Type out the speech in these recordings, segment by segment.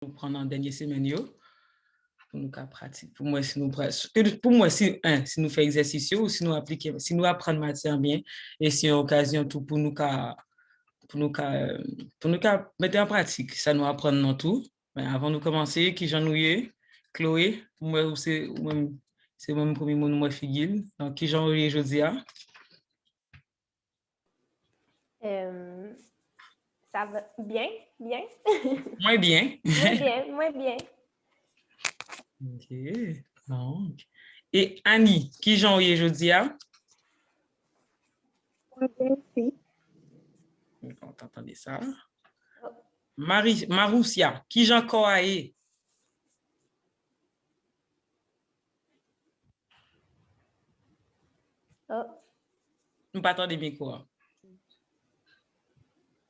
nous prendre en dernière semaine pour nous pratiquer. Pour moi, si nous pour moi, si nous faisons exercice ou si nous appliquons, si nous apprenons matière bien, et si une occasion tout pour nous mettre en pratique, ça nous apprend dans tout. Mais avant de commencer, qui j'en ai, Chloé, pour moi, c'est moi premier mot, moi, figure. Donc, qui j'en ai, Josia? Ça va bien, bien. Moins bien. Moins bien, moins bien. OK. Donc. Et Annie, qui j'en ai, Josia? Moins bien aussi. On t'entendait ça. Maroussia, qui j'en ai? Oh. Nous pas attendre bien quoi.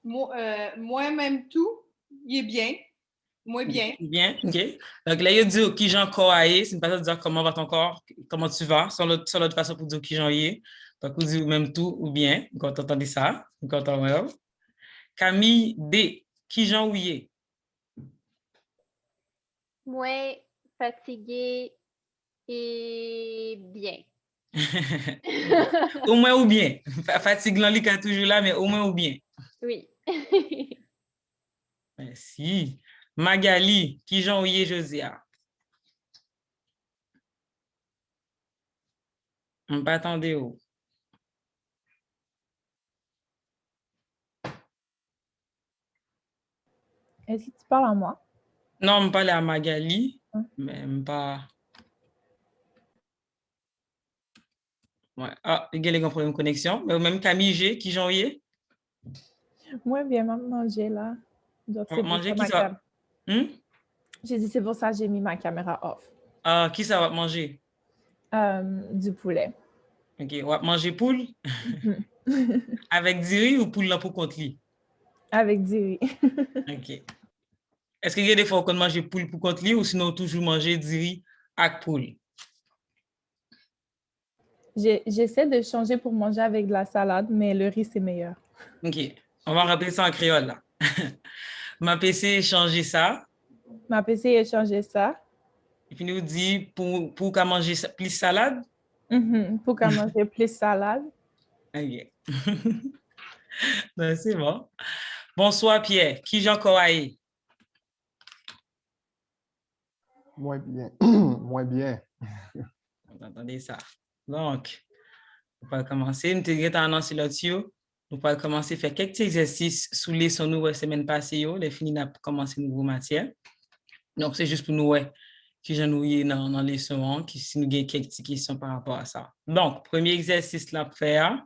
Moi-même tout, il est bien. Moi bien. Bien, OK. Donc là, il dit qui j'en ai, c'est une façon de dire comment va ton corps, comment tu vas, sans l'autre façon pour dire qui j'en ai. Donc, vous dites même tout ou bien, quand on entendez ça, quand on va. Camille D, qui j'en ai? Moins fatigué et bien. Au moins ou bien. Fatigue est toujours là, mais au moins ou bien. Oui. Merci. Magali, qui j'en ai, Josia? On pas attendre où. Est-ce que tu parles à moi? Non, je parle à Magali, mais pas. Ouais. Ah, il y a un problème de connexion. Mais même Camille G, qui j'en ai? Moi, bien manger là. Donc, c'est Manger pour qui ça? J'ai dit, c'est pour ça que j'ai mis ma caméra off. Ah, qui ça va manger? Du poulet. OK, on va manger poule? Avec du riz ou poule là pour contre lui? Avec du riz. OK. Est-ce qu'il y a des fois qu'on mange poule pour contre lui ou sinon toujours manger du riz avec poule? J'essaie de changer pour manger avec de la salade, mais le riz, c'est meilleur. OK. On va rappeler ça en créole là. Ma PC changer ça. Ma PC a changé ça. Et puis nous dit pour qu'à manger plus salade? Pour qu'à manger plus salade. OK. Ben, c'est bon. Bonsoir Pierre. Qui j'en ai? Moins bien. Moins bien. Vous entendez ça? Donc, on va commencer. Nous avons annoncé là-dessus. Nous allons commencer à faire quelques exercices sous les sons nous semaine passée. Les finis n'a commencé une nouvelle matière. Donc, c'est juste pour nous, qui j'en ai dans les sons, qui si nous avons quelques petites questions par rapport à ça. Donc, premier exercice là pour faire.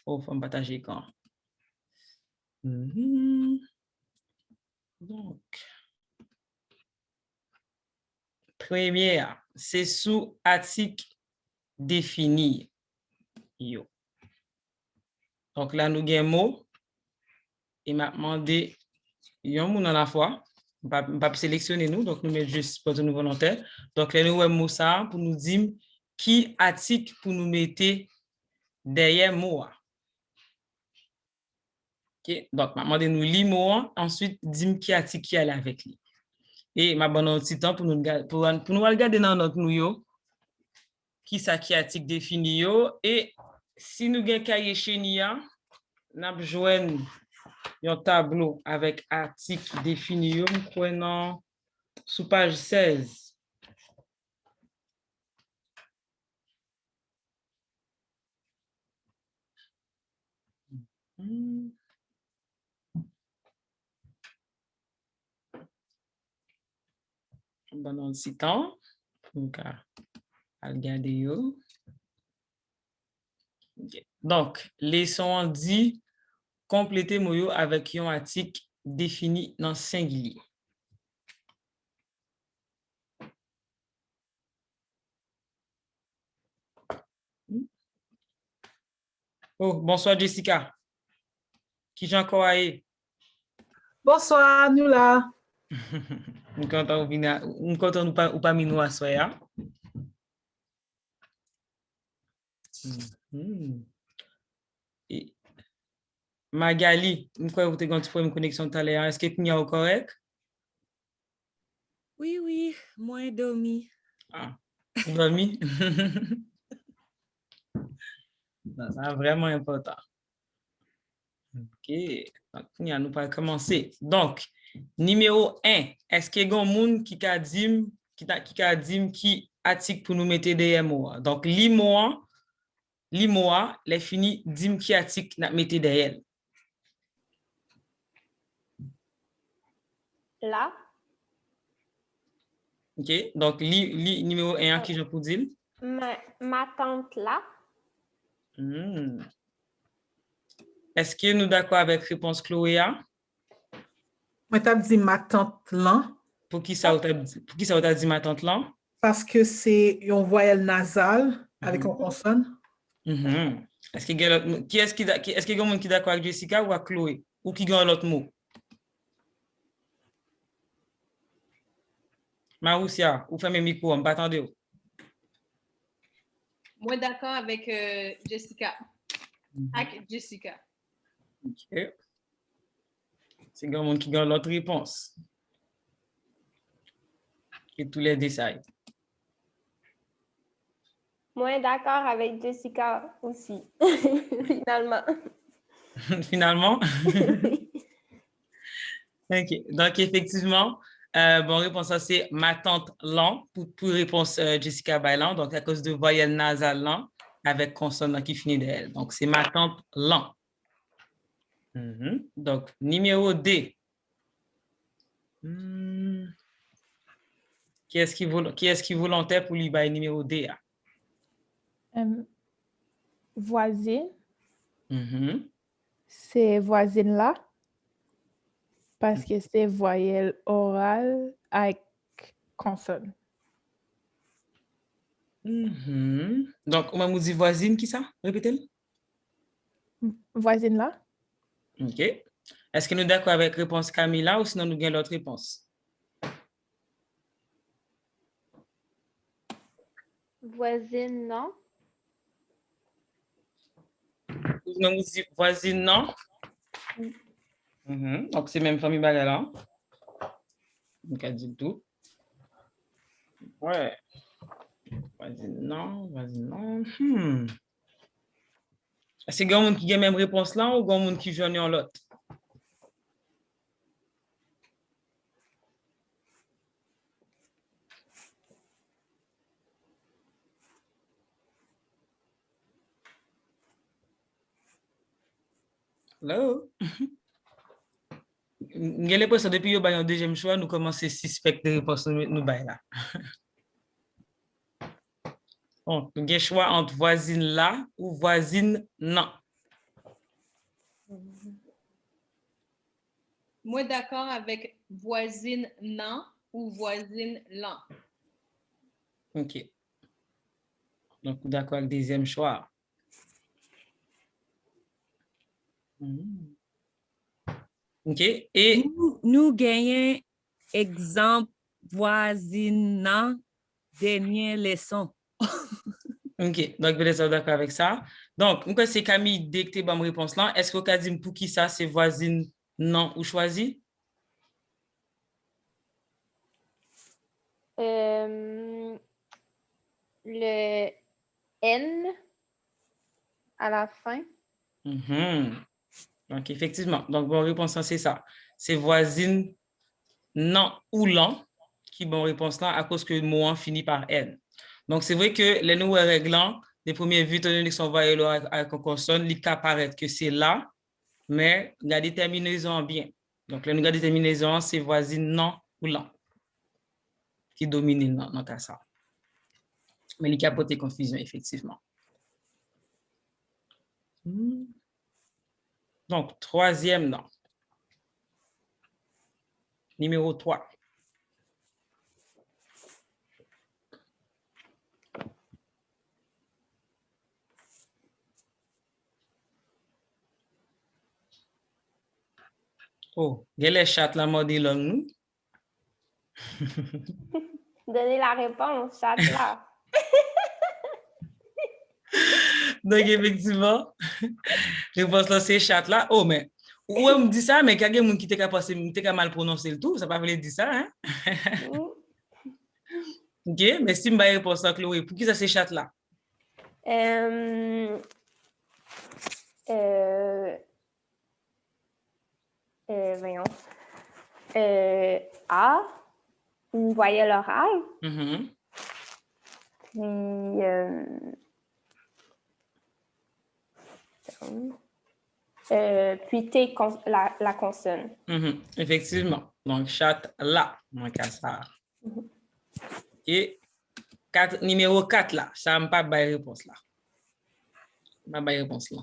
Oh, il faut me partager quand. Donc, première, c'est sous article défini. Yo. Donc là, nous avons un mot. Il m'a demandé un mot à la fois. On ne va pas sélectionner nous, donc nous mettons juste pour nous volontaires. Donc là, nous avons un mot ça pour nous dire qui article pour nous mettre derrière mot. Okay? Donc, je demandé nous lire mot, ensuite, dis qui article qui est avec lui. Et je donne un petit temps pour nous regarder dans notre nous, qui ça qui article défini et si nous avons un cahier chez nous, nous avons joué un tableau avec article défini prenant sous page 16. Bon, un petit temps. Donc, regarder. Okay. Donc, laissons dit compléter moyo avec un article défini dans singulier. Oh, bonsoir Jessica. Qui j'en croyais? Bonsoir, nous là. Nous comptons nous pas nous à soya. Et Magali, nous croyons que vous avez une connexion tout à l'heure. Est-ce que tu es correct? Oui, moi dormi. Ah, vous dormi? Ça, c'est vraiment important. OK. Donc, nous allons commencer. Donc, numéro 1, est-ce qu'il y a un monde qui a dit qui article pour nous mettre des mots? Donc, lis-moi, les fini, dis qui article n'a mettre derrière. Là. OK. Donc, numéro 1 qui je peux dire. Ma tante là. Est-ce que nous d'accord avec réponse Chloé? Moi, t'as dit ma tante là, Pour qui ça t'a dit ma tante là? parce que c'est une voyelle nasale avec une consonne. Est-ce qu'il y a est-ce qu'il y a quelqu'un qui est d'accord avec Jessica ou avec Chloé? Ou qui a l'autre mot? Maroussia, ou fermez le micro, on ne pas attendre. Moi, d'accord avec Jessica. Avec Jessica. OK. C'est quelqu'un qui a l'autre réponse. Et tous les détails. Moi, d'accord avec Jessica aussi, finalement. Finalement? Oui. OK. Donc, effectivement, bon, réponse ça, c'est ma tante Lan, pour réponse Jessica Bailan, donc à cause de voyelle nasale Lan, avec consonne qui finit de elle. Donc, c'est ma tante Lan. Donc, numéro D. Qui est-ce qui est volontaire pour lui bailler numéro D? Voisine. C'est voisine là. Parce que c'est voyelle orale avec consonne. Donc, on m'a dit voisine, qui ça? Répétez-le. Voisine là. OK. Est-ce que nous sommes d'accord avec réponse Camilla ou sinon nous avons l'autre réponse? Voisine, non. Nous dit voisine, non? Donc, c'est même famille Bagala. Donc, elle dit tout. Ouais. Voisine, non. Est-ce qu'il y a quelqu'un qui a la même réponse là ou quelqu'un qui joue en l'autre? Hello? J'ai l'impression depuis le deuxième choix, nous commençons à suspecter de réponse nous bail là. Bon, nous avons le choix entre voisine là ou voisine non. Moi, d'accord avec voisine non ou voisine lan. OK. Donc, d'accord avec le deuxième choix. OK. Et Nous gagnons exemple voisinant dernière leçon. OK. Donc, vous êtes d'accord avec ça. Donc, c'est Camille, dès que tu as bonne réponse là, est-ce que vous avez dit pour qui ça, c'est voisine non ou choisi? Le N à la fin. Donc, effectivement. Donc, bonne réponse, c'est ça. C'est voisine non ou lan qui bonne réponse là à cause que le mot finit par N. Donc, c'est vrai que les nouvelles règles, les premières vues, qui sont voyelles avec une consonne, il apparaît que c'est là, mais la déterminaison bien. Donc, la nouvelle déterminaison, c'est voisine non ou lan qui domine dans le cas ça. Mais il y a pas de confusion, effectivement. Donc, troisième nom. Numéro 3. Oh, il y a les chats là, mode langue nous. Donnez la réponse, chat là. Donc, effectivement, réponse là, c'est chat là. Oh, mais, ouais, on me dit ça, mais quelqu'un qui t'a passé, t'a mal prononcé le tout, ça ne veut pas dire ça, hein? OK, mais si je vais répondre à Chloé, pour qui ça c'est chat là? Euh, voyons. A, une voyelle orale. Mhm. Puis, puis T, la consonne. Mhm. Effectivement. Donc, chat là, mon cas ça. Et numéro 4 là, ça m'a pas de réponse là. Pas de réponse là.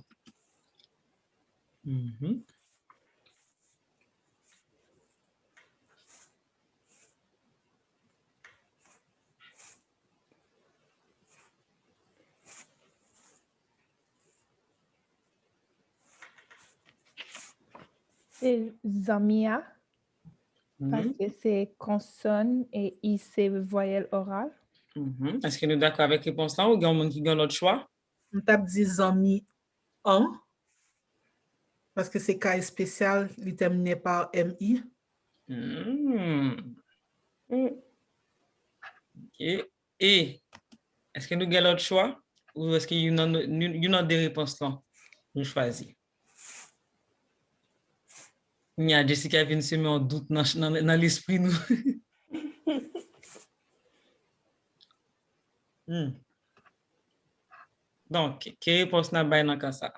Mhm. C'est Zamia, parce Mhm. que c'est consonne et I, c'est voyelle orale. Mhm. Est-ce que nous sommes d'accord avec la réponse là ou il y a un monde qui a l'autre choix? On tape dit zami en, parce que c'est cas spécial, il est terminé par MI. Mhm. Mm. OK. Et est-ce que nous avons l'autre choix ou est-ce qu'il y a des réponses là? Nous choisissons. Il y a Jessica vient se mettre en doute dans l'esprit nous. Hmm. Donc, quelle réponse n'a pas dans ça?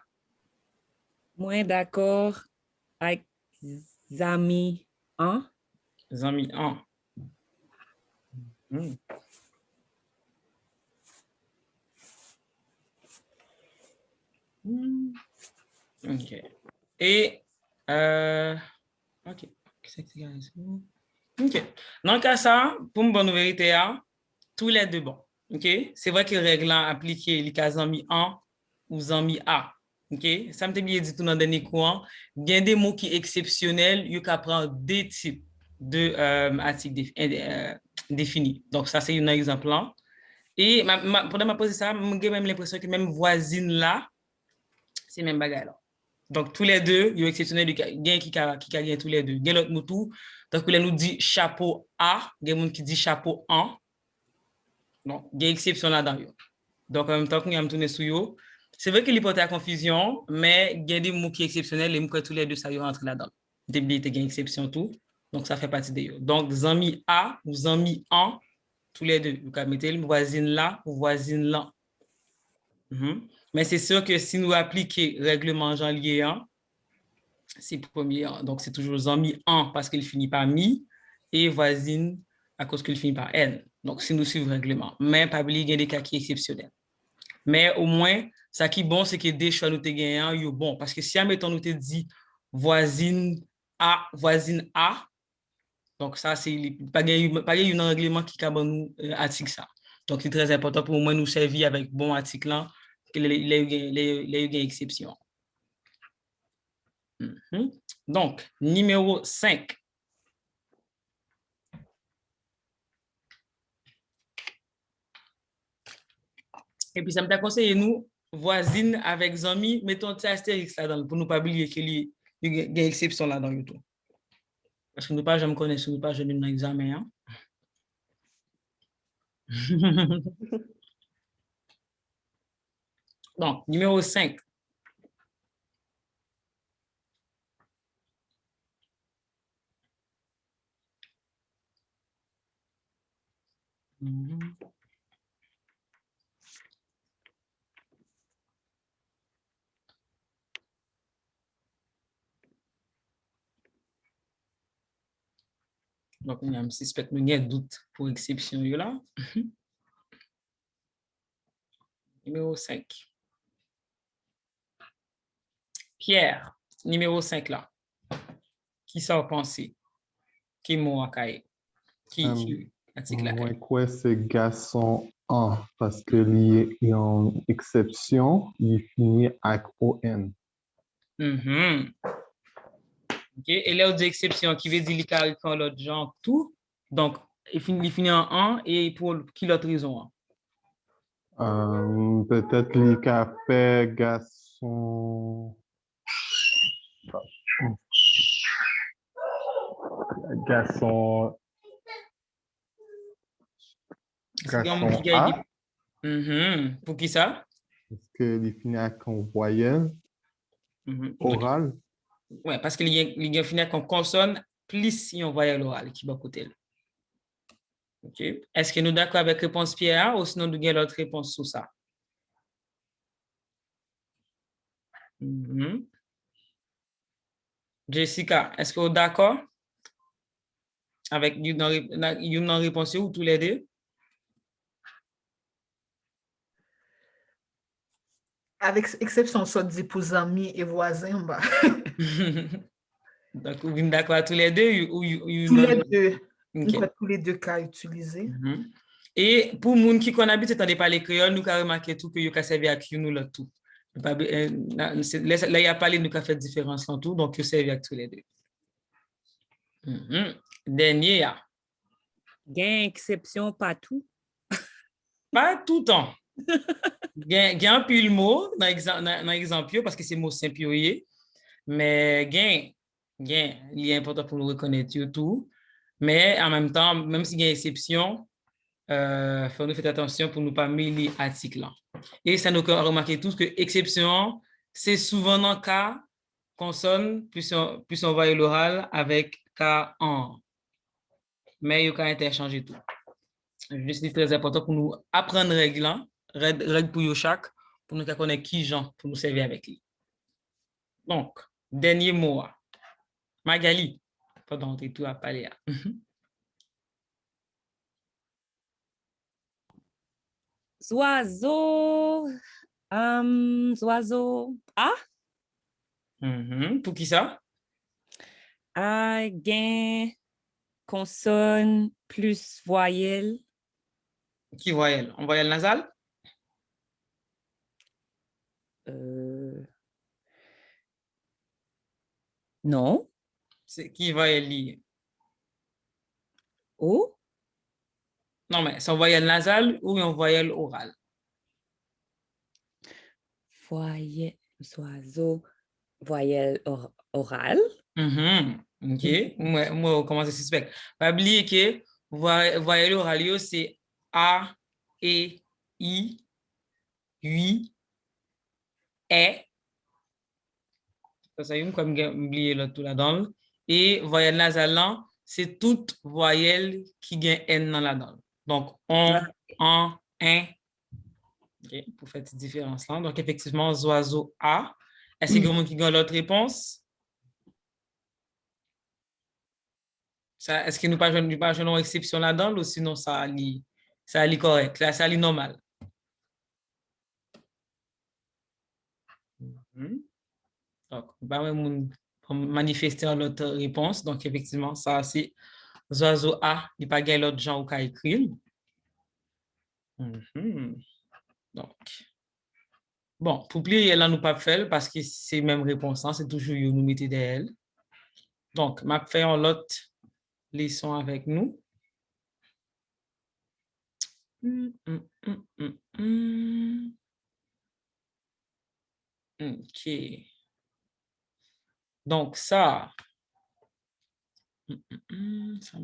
Moi d'accord avec Zami an. Zami 1. Hmm. Hmm. OK. Et, OK. OK. Dans le cas ça, pour une bonne vérité, tous les deux bons. OK? C'est vrai que le règle appliqué, les cas Zami 1 ou Zami A. OK? Ça me bien dit tout dans le dernier cours. Il y a des mots qui sont exceptionnels, il y a prendre des types de articles définis. Donc, ça, c'est un exemple là. Et pendant ma poser ça, j'ai même l'impression que même voisine là, c'est même bagarre là. Donc, tous les deux, il y a exceptionnel, il y a qui gagne tous les deux. Il y a l'autre mot. Donc, il nous dit chapeau A, il y a des gens qui dit chapeau en. Donc, il y a exception là-dedans. Donc, en même temps, qu'on a tourné sur eux, c'est vrai qu'il y a pas de confusion, mais il y a des mots qui sont exceptionnels et tous les deux, ça y rentre là-dedans. Des il y a une exception tout. Donc, ça fait partie de eux. Donc, zami A ou zami en, tous les deux. Vous pouvez mettre le voisine là ou voisine là. Mais c'est sûr que si nous appliquons règlement Jean lié 1, c'est premier. Donc, c'est toujours zami en parce qu'il finit par mi et voisine à cause qu'il finit par n. Donc, si nous suivons le règlement. Mais pas oublier qu'il y a des cas qui sont exceptionnels. Mais au moins, ça qui est bon, c'est que des choix nous te gagnant, yo bon. Parce que si, admettons, nous te dit voisine A, donc ça, c'est pas un règlement qui a nous article ça. Donc, c'est très important pour moi nous servir avec bon article là, qu'il y ait une exception. Donc, numéro 5. Et puis, ça me t'a conseillé, nous, voisine avec Zami, mettons un petit astérix là-dedans pour ne pas oublier qu'il y a une exception là-dedans. Parce que nous pas jamais connaissons, nous pas jamais dans l'examen. Donc, numéro 5. Donc, il y a un suspect, il y a un doute pour exception là. Numéro 5. Pierre, numéro 5 là. Qui ça a pensé? Qui mot à cahier? Qui article à Moi, cahier? quoi, c'est garçon en, parce que il y a une exception, il finit avec ON. OK. Et là, des exceptions qui veut dire qu'il carré quand l'autre genre tout. Donc, il finit en 1 et pour qui l'autre raison? Peut-être les cafés, garçon. Garçon. signification A, Pour qui ça? parce qu'il finit avec une voyelle orale. Oui, parce qu'il y a fini avec une consonne plus une voyelle orale qui va côté. OK. Est-ce que nous sommes d'accord avec la réponse Pierre ou sinon nous avons l'autre réponse sur ça? Jessica, est-ce que vous êtes d'accord avec une réponse ou tous les deux? Avec exception, soit dit pour amis et voisins, bah. Donc, vous êtes d'accord tous les deux ou Tous les deux. OK. On peut tous les deux cas utiliser. Et pour les gens qui connaissent habitué de parler créole, nous avons remarqué tout que vous avez servi avec nous là tout. Là, il y a parlé, nous avons fait différence en tout, donc vous servi avec tous les deux. Dernier. Gain exception pas tout. Pas tout le temps. Il y a un peu le mot dans l'exemple parce que c'est mot simple, mais il est important pour nous reconnaître tout. Mais en même temps, même s'il y a une exception, il faut nous faire attention pour ne pas mêler l'article. Et ça nous a remarqué tous que exception, c'est souvent dans le cas consonne plus on va l'oral avec cas en. Mais il y a interchanger tout. C'est très important pour nous apprendre règles pour chaque, pour nous connaître qui gens pour nous servir avec lui. Donc, dernier mot. Magali, pendant que tu as parlé. Oiseau. Oiseau. A. Pour qui ça? A, gain, consonne plus voyelle. Qui voyelle? En voyelle nasale? Non. C'est qui voyelle liée? O. Non, mais c'est en voyelle nasale ou en voyelle orale? Voyelle, oiseau, voyelle orale. OK. Moi, on commence à suspecter. Pas oublier que voyelle orale, c'est A, E, I, UI, E. Ça y est, comme oublier là tout là-dedans. Et voyelle nasale, c'est toute voyelle qui gagne N dans là-dedans. Donc, on, un. Okay, pour faire cette différence-là. Donc, effectivement, oiseau A. Est-ce qu'il y a quelqu'un qui a l'autre réponse? Est-ce que nous pas une exception là-dedans ou sinon ça lit correct? Là, ça lit normal. Donc, on manifester notre réponse. Donc, effectivement, ça, c'est oiseau A. Il n'y a pas de l'autre genre qui a écrit. Donc, bon, pour plier, là, nous pas faire parce que c'est même réponse, c'est toujours nous mettez d'elle. Donc, m'a fait en l'autre leçon avec nous. OK. Donc, ça me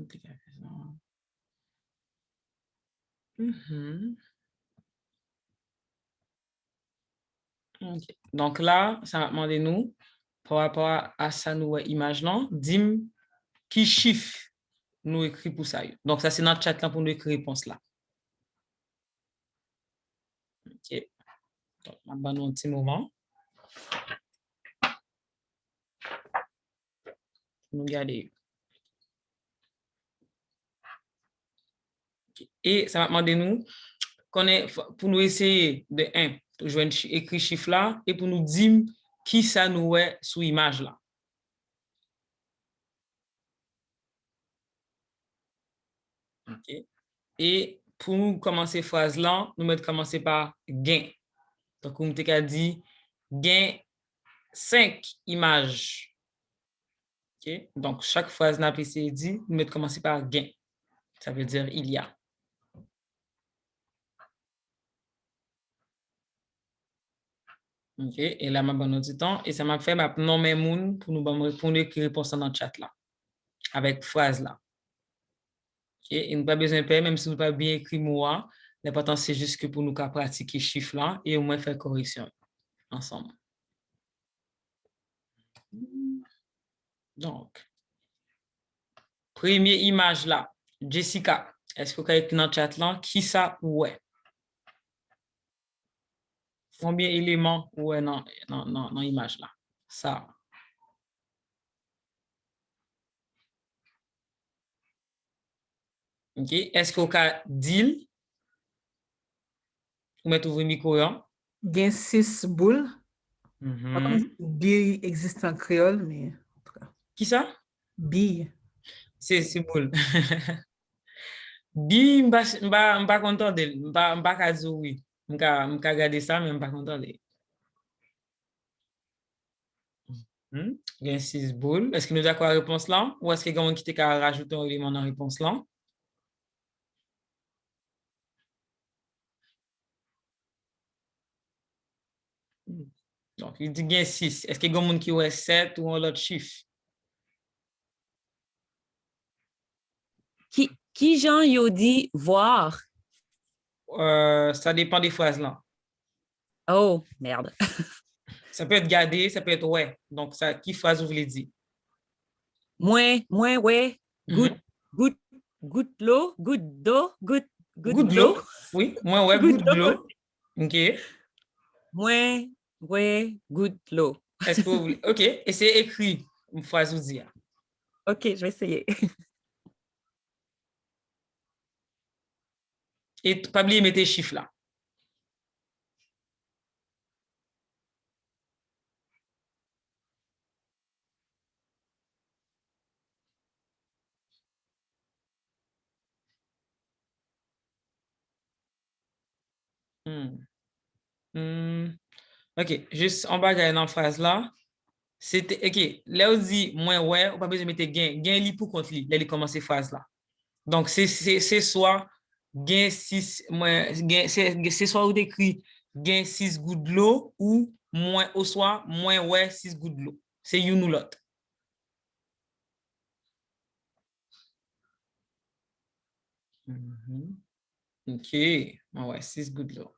dit quelque chose. Okay. Donc là, ça va demander nous, par rapport à ça, nous imaginons, dis-moi qui chiffre nous écrit pour ça. Donc ça, c'est notre chat là pour nous écrire réponse là. OK. Donc, on va un petit moment. Nous garder. Okay. Et ça va demander nous, pour nous essayer de 1, je vais écrire chiffre là, et pour nous dire qui ça nous est sous image là. OK. Et pour nous commencer phrase là, nous allons commencer par gain. Donc, on t'a dit gain 5 images. OK. Donc, chaque phrase n'a pas dit, nous allons commencer par gain. Ça veut dire il y a. OK. Et là, je vais du temps. Et ça m'a fait nommer moun pour nous répondre qui réponse dans le chat là. Avec phrase là. Et nous pas besoin de payer, même si nous pas bien écrit mot. L'important, c'est juste que pour nous pratiquer chiffre là et au moins faire correction ensemble. Donc, première image là, Jessica, est-ce que vous avez écrit dans le chat là, qui ça ouais? Combien d'éléments ouais dans l'image là? Ça. OK. Est-ce que vous avez dit, vous mettez ouvrir le micro là? Gen 6 boules. Mhm. Par contre, billes existe en créole, mais en tout cas. Qui ça? Billes. C'est boule. Bi, m'pa content d'elle. M'pa ka dire oui. M'ka regarder ça, mais m'pa content d'elle. Il y a 6 boules. Est-ce que nous avons la réponse là? Ou est-ce que quelqu'un qui t'a rajouté un élément dans la réponse là? Donc, il dit qu'il y a 6. Est-ce qu'il y a quelqu'un qui a 7 ou un autre chiffre? Qui Jean yo dit voir? Ça dépend des phrases là. Oh, merde. Ça peut être gardé, ça peut être ouais. Donc, ça, qui phrase vous voulez dire? Moins, ouais, goutte l'eau, goutte d'eau, goutte de l'eau. Oui, moins ouais, goutte de l'eau. OK. Moins, ouais, goutte l'eau. Est-ce que vous voulez? OK. Et c'est écrit, une phrase vous dire. OK, je vais essayer. Et pas oublier de mettre les chiffres là. OK, juste en bas dans la phrase là. C'était OK, là on dit moins ouais, on pas besoin de mettre gain. Gain li pour contre li, là il commence phrase là. Donc c'est soit gain 6 moins gain c'est soit ou écrit gain 6 gouttes de l'eau ou moins au soit moins ouais 6 gouttes de l'eau. C'est une ou l'autre. OK, ouais, 6 gouttes de l'eau.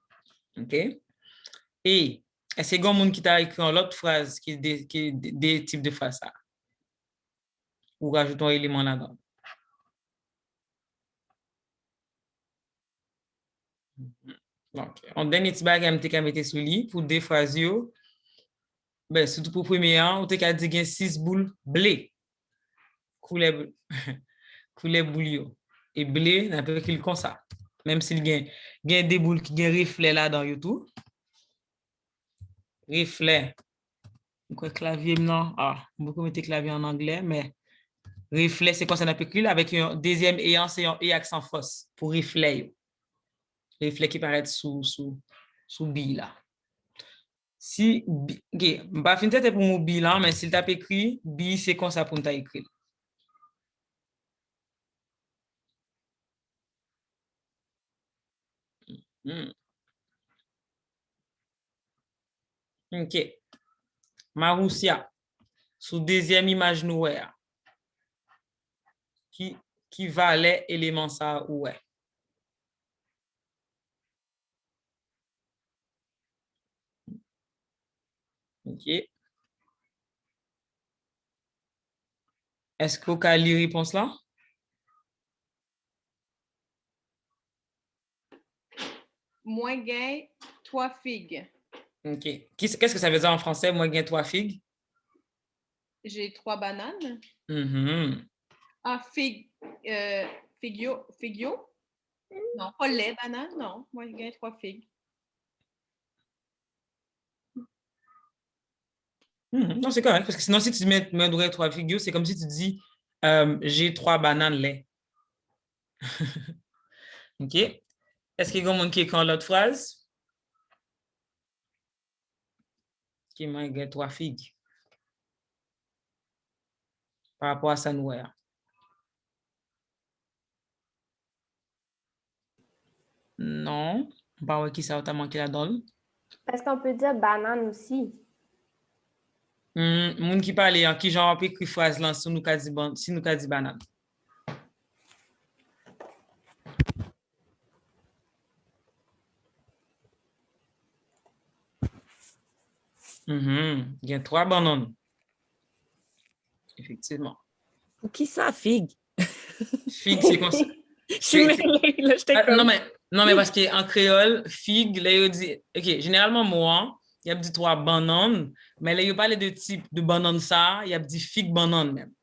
OK. Et est-ce qu'il y a quelqu'un qui t'a écrit l'autre phrase qui est des types de phrases ça? Ou rajoute un élément là-dedans? Donc, en dernier petit bagage, je vais mettre sous lit pour deux phrases. Ben, surtout pour le premier an, on t'a dit qu'il y a 6 boules blé. Couleur boule. Et blé, on peut écrire comme ça. Même s'il y a des boules qui ont reflet là-dedans et tout. Reflet. Quoi, clavier, non? Ah, beaucoup mettre clavier en anglais, mais reflet, c'est quoi ça n'a pas écrit avec un deuxième ayant, c'est un et accent fausse pour reflet. Reflet qui paraît sous bille là. Si, ok, je ne vais pas finir pour mon bilan, mais s'il t'a écrit, bi, c'est comme ça pour nous écrit. Ok. Maroussia, sous deuxième image noire, qui valait élément ça ouais. Ok. Est-ce que vous avez la réponse là? Moins gain, 3 figues. Ok. Qu'est-ce que ça veut dire en français, moins gain 3 figues? J'ai 3 bananes. Ah, figio? Non, pas les bananes, non. Moins gain, 3 figues. Non, c'est correct, parce que sinon, si tu mets 3 figures, c'est comme si tu dis j'ai 3 bananes lait. OK. Est-ce qu'il y a quelqu'un qui écrit l'autre phrase? Qui m'a 3 figues. Par rapport à ça, nous, ouais. Non. Pas ouais, qui ça t'a manqué la donne. Est-ce qu'on peut dire banane aussi? Moun qui parle, qui genre écrit phrase là, si nous dit banane. Il y a 3 bananes. Effectivement. Pour qui ça, figue? Figue, c'est comme ça. Je suis mêlée, là, j'étais Ah, comme... non, mais parce qu'en créole, figue, là, il dit, OK, généralement, moi, il y a dit 3 bananes, mais là, il parle de type de banane ça, il y a dit figue banane même.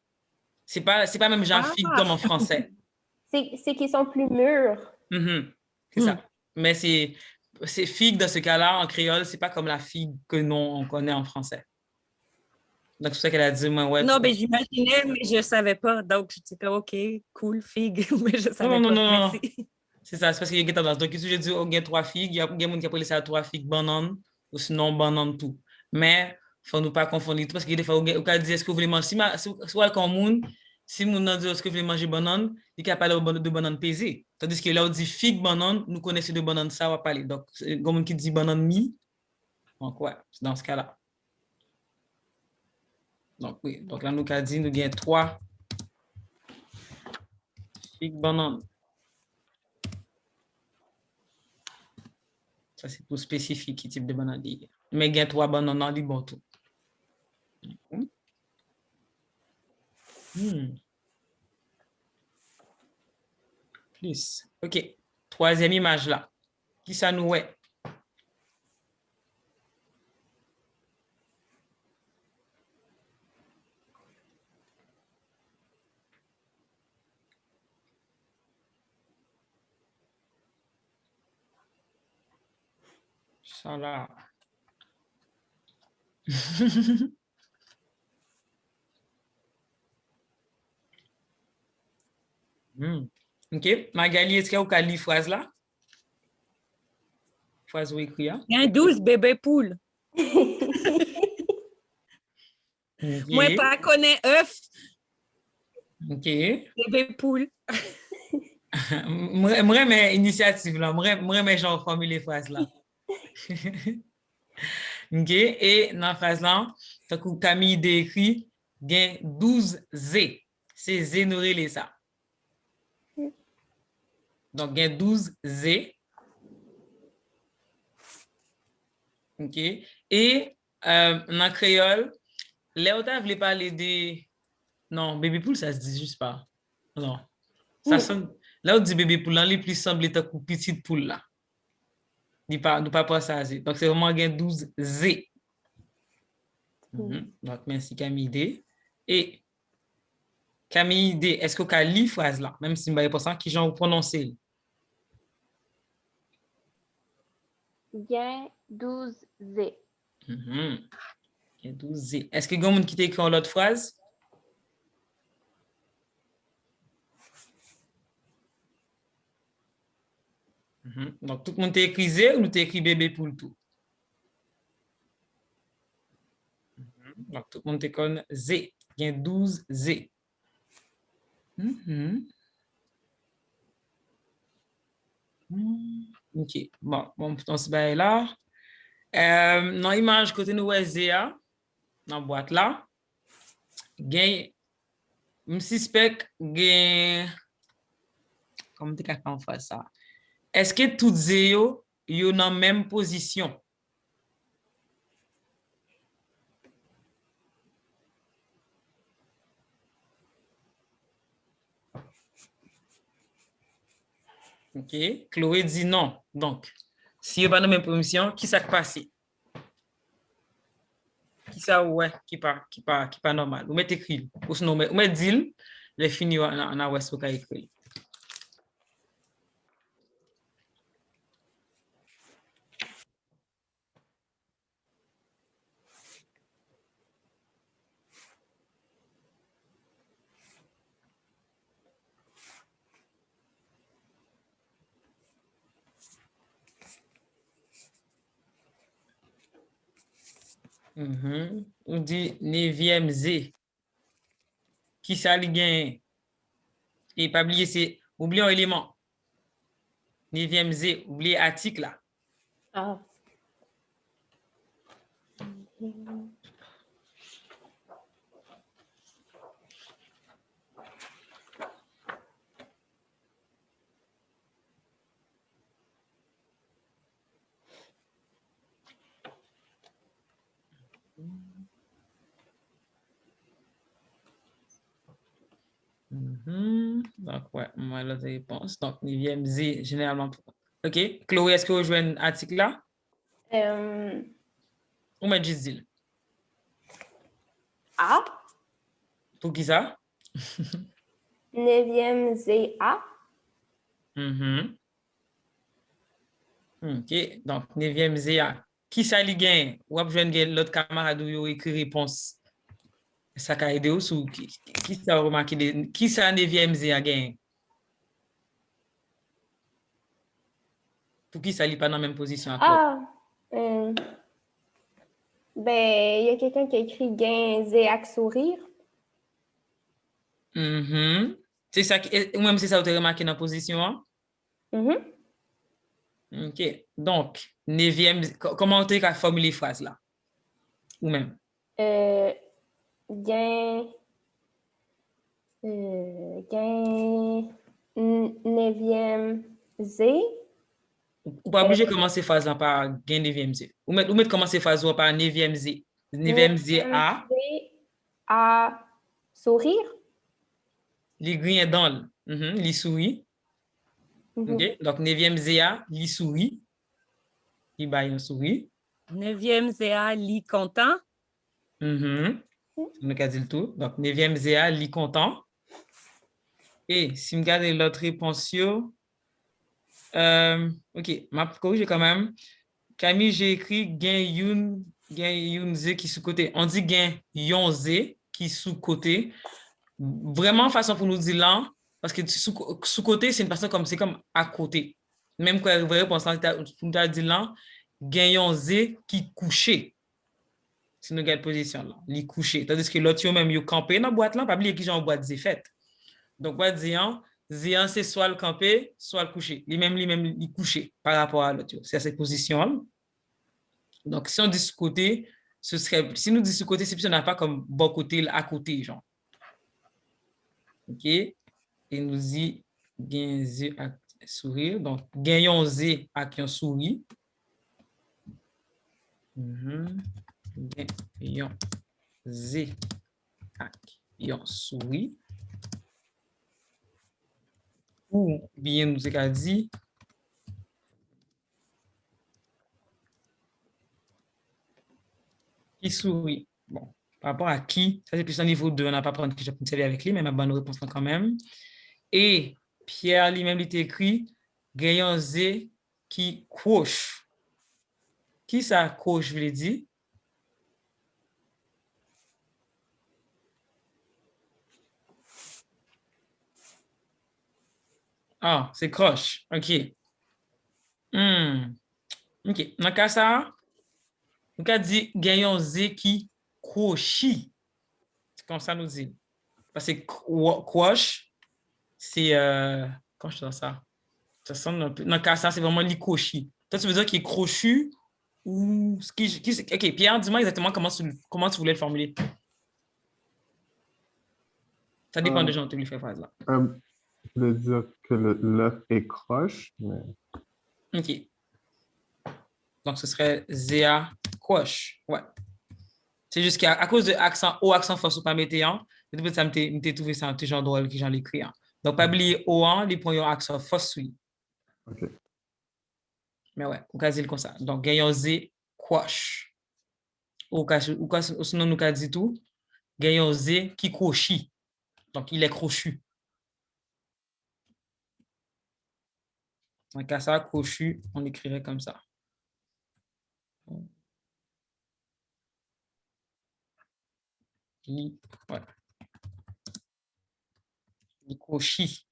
C'est pas même genre figue comme en français. C'est qu'ils sont plus mûrs. C'est ça. Mais c'est figue dans ce cas-là, en créole, c'est pas comme la figue que nous, on connaît en français. Donc, c'est ça qu'elle a dit, moi, ouais. Non, mais j'imaginais, mais je ne savais pas. Donc, je disais, OK, cool, figue, mais je ne savais Non. pas. Merci. C'est ça, c'est parce qu'il y a tendance. Donc, si je dis, oh, il y a 3 figues, il y a des gens qui appellent ça 3 figues bananes, ou sinon banane tout. Mais, il ne faut nous pas confondre tout, parce que des fois, on peut dire, est-ce que vous voulez manger, soit comme monde, si on dit, est-ce que vous voulez manger banane, il y a parler de banane pesée. Tandis que là, on dit figue banane, nous connaissons de banane ça, on va parler. Donc, comme on qui dit banane mi, donc, ouais, c'est dans ce cas-là. Donc, oui. Donc, là, nous avons dit, nous avons 3 figues bananes. Ça, c'est pour spécifier quel type de banane il y a. Mais il y a 3 bananes dans le bon tout. Plus. OK. 3e image là. Qui ça nous est? Ça là. OK. Magali, est-ce que vous avez lu la phrase là? Phrase où écrit? Il y a 12 bébés poules. Moi, pas connais œuf. OK. Bébé poule. Moi, mes initiatives là. Moi, mes gens formuler phrase là. OK. Et dans la phrase là, Camille décrit, il y a 12 Z. C'est Z nous relève ça. Donc, il y a 12 Z. OK. Et en créole, les autres voulaient parler de... Non, bébé poule, ça se dit juste pas. Non. Ça sonne... Là, on dit bébé poule, là, les plus semblent être une petite poule là. Nous pas ça. Donc, c'est vraiment il y a 12 Z. Donc, merci Camille D. Et Camille D, est-ce que tu as lu la phrase là? Même si je ne sais pas qui j'en prononcer. Gain 12 Z. Il y a 12 Z. Est-ce que quelqu'un qui t'écrit l'autre phrase? Donc, tout le monde t'écrit Z ou nous t'écrit bébé pour le tout? Donc, tout le monde t'écrit Z. Il y a 12 Z. OK. Bon, on se bat là. Dans l'image côté nous ZA, dans la boîte là, je suspecte comment tu peux faire ça? Est-ce que toutes zéro sont dans la même position? OK. Chloé dit non. Donc, si vous pas dans la même position, qui s'est passé? Qui ça ouais, qui pas normal. Vous mettez écrit. Ou sinon, vous mettez dit, les fini en a ouest pour écrit. On dit 9e Z. Qui ça li gagne? Et pas oublier, c'est oublier un élément. 9e Z, oublier article là. Ah. Donc, ouais, moi, l'autre réponse. Donc, 9e Z, généralement. OK. Chloé, est-ce que vous jouez un article là? Ou mais juste dit? A. Pour qui ça? 9e Z A. OK. Donc, 9e Z, qui ça li gagne? Ou ap jwen gen l'autre camarade ou yo écrit réponse? Ça a aidé ou sou? Qui ça a remarqué? Qui ça 9e Z a gagné? Pour qui ça li pas dans la même position à Claude? Ah. Ben, il y a quelqu'un qui a écrit gain Z avec sourire. C'est ça, ou même c'est ça que tu as remarqué dans la position? Hein? OK. Donc, 9e, comment tu as formulé la phrase là? Ou même? Gain. Gain 9e Z. Ou pas obligé de commencer phase là par gain 9e Z. Ou mettre commencer phase là par 9e Z. 9e Z A. A sourire. Li grien dans li sourit. OK. Donc 9e Z A, li sourit. Li baille un sourit. 9e ZA, li content. Nous avons dit le tout. Donc 9e Z A, li content. Et si je regarde l'autre réponse, OK, m'a corrigé quand même. Camille, j'ai écrit gain yun Z qui sous côté. On dit gain yon Z qui sous côté. Vraiment façon pour nous dire là, parce que sous côté, c'est une personne comme c'est comme à côté. Même quand elle réponse là, pour nous dire là, gain yon Z qui couché. Si nous regardons position là, li couché. Tandis que l'autre yo même yo campé dans la boîte là, pas oublier qui j'en boîte Z fait. Donc, on va dire, Zéan, c'est soit le campé, soit le couché. Lui-même, il couché par rapport à l'autre. C'est à cette position. Donc, si on dit ce côté, ce serait, si nous dit ce côté, c'est plus on n'a pas comme bon côté, à côté, genre. OK? Et nous dit, gain Z à sourire. Donc, gagnons Z à qui on sourit. Gagnons Z à qui on sourit. Ou bien nous avons dit qui sourit. Bon, par rapport à qui, ça c'est plus un niveau 2, on n'a pas prendre qui j'ai servir avec lui, mais ma bonne réponse quand même. Et Pierre lui-même il écrit gagnant Z qui coche. Qui ça coche veut dire? Ah, c'est croche. OK. OK. Dans le cas ça, on a dit gagnant Z qui crochi. C'est comme ça nous dit. Parce que croche, c'est quand je dis ça, ça sonne un peu. Dans le cas ça, c'est vraiment l'icrochi. Toi, tu veux dire qu'il est crochu ou ce qui, OK, Pierre, dis-moi exactement comment tu voulais le formuler. Ça dépend des gens qui lui fait phrase là. Je veux dire que l'œuf est croche, mais... OK. Donc, ce serait Zéa Quash. Ouais. C'est juste qu'à cause de accent O, accent force ou pas météan, c'est pour ça que je trouvé ça un petit genre drôle que j'en écrit. Donc, pas oublier O, les points ont accent force, oui. OK. Mais ouais, on va dire comme ça. Donc, gagnons Z Quash. Ou sinon, nous avons dit tout. Gagnons Z qui crochit. Donc, il est crochu. Donc, à ça, crochu, on écrirait comme ça. Ouais. Crochi.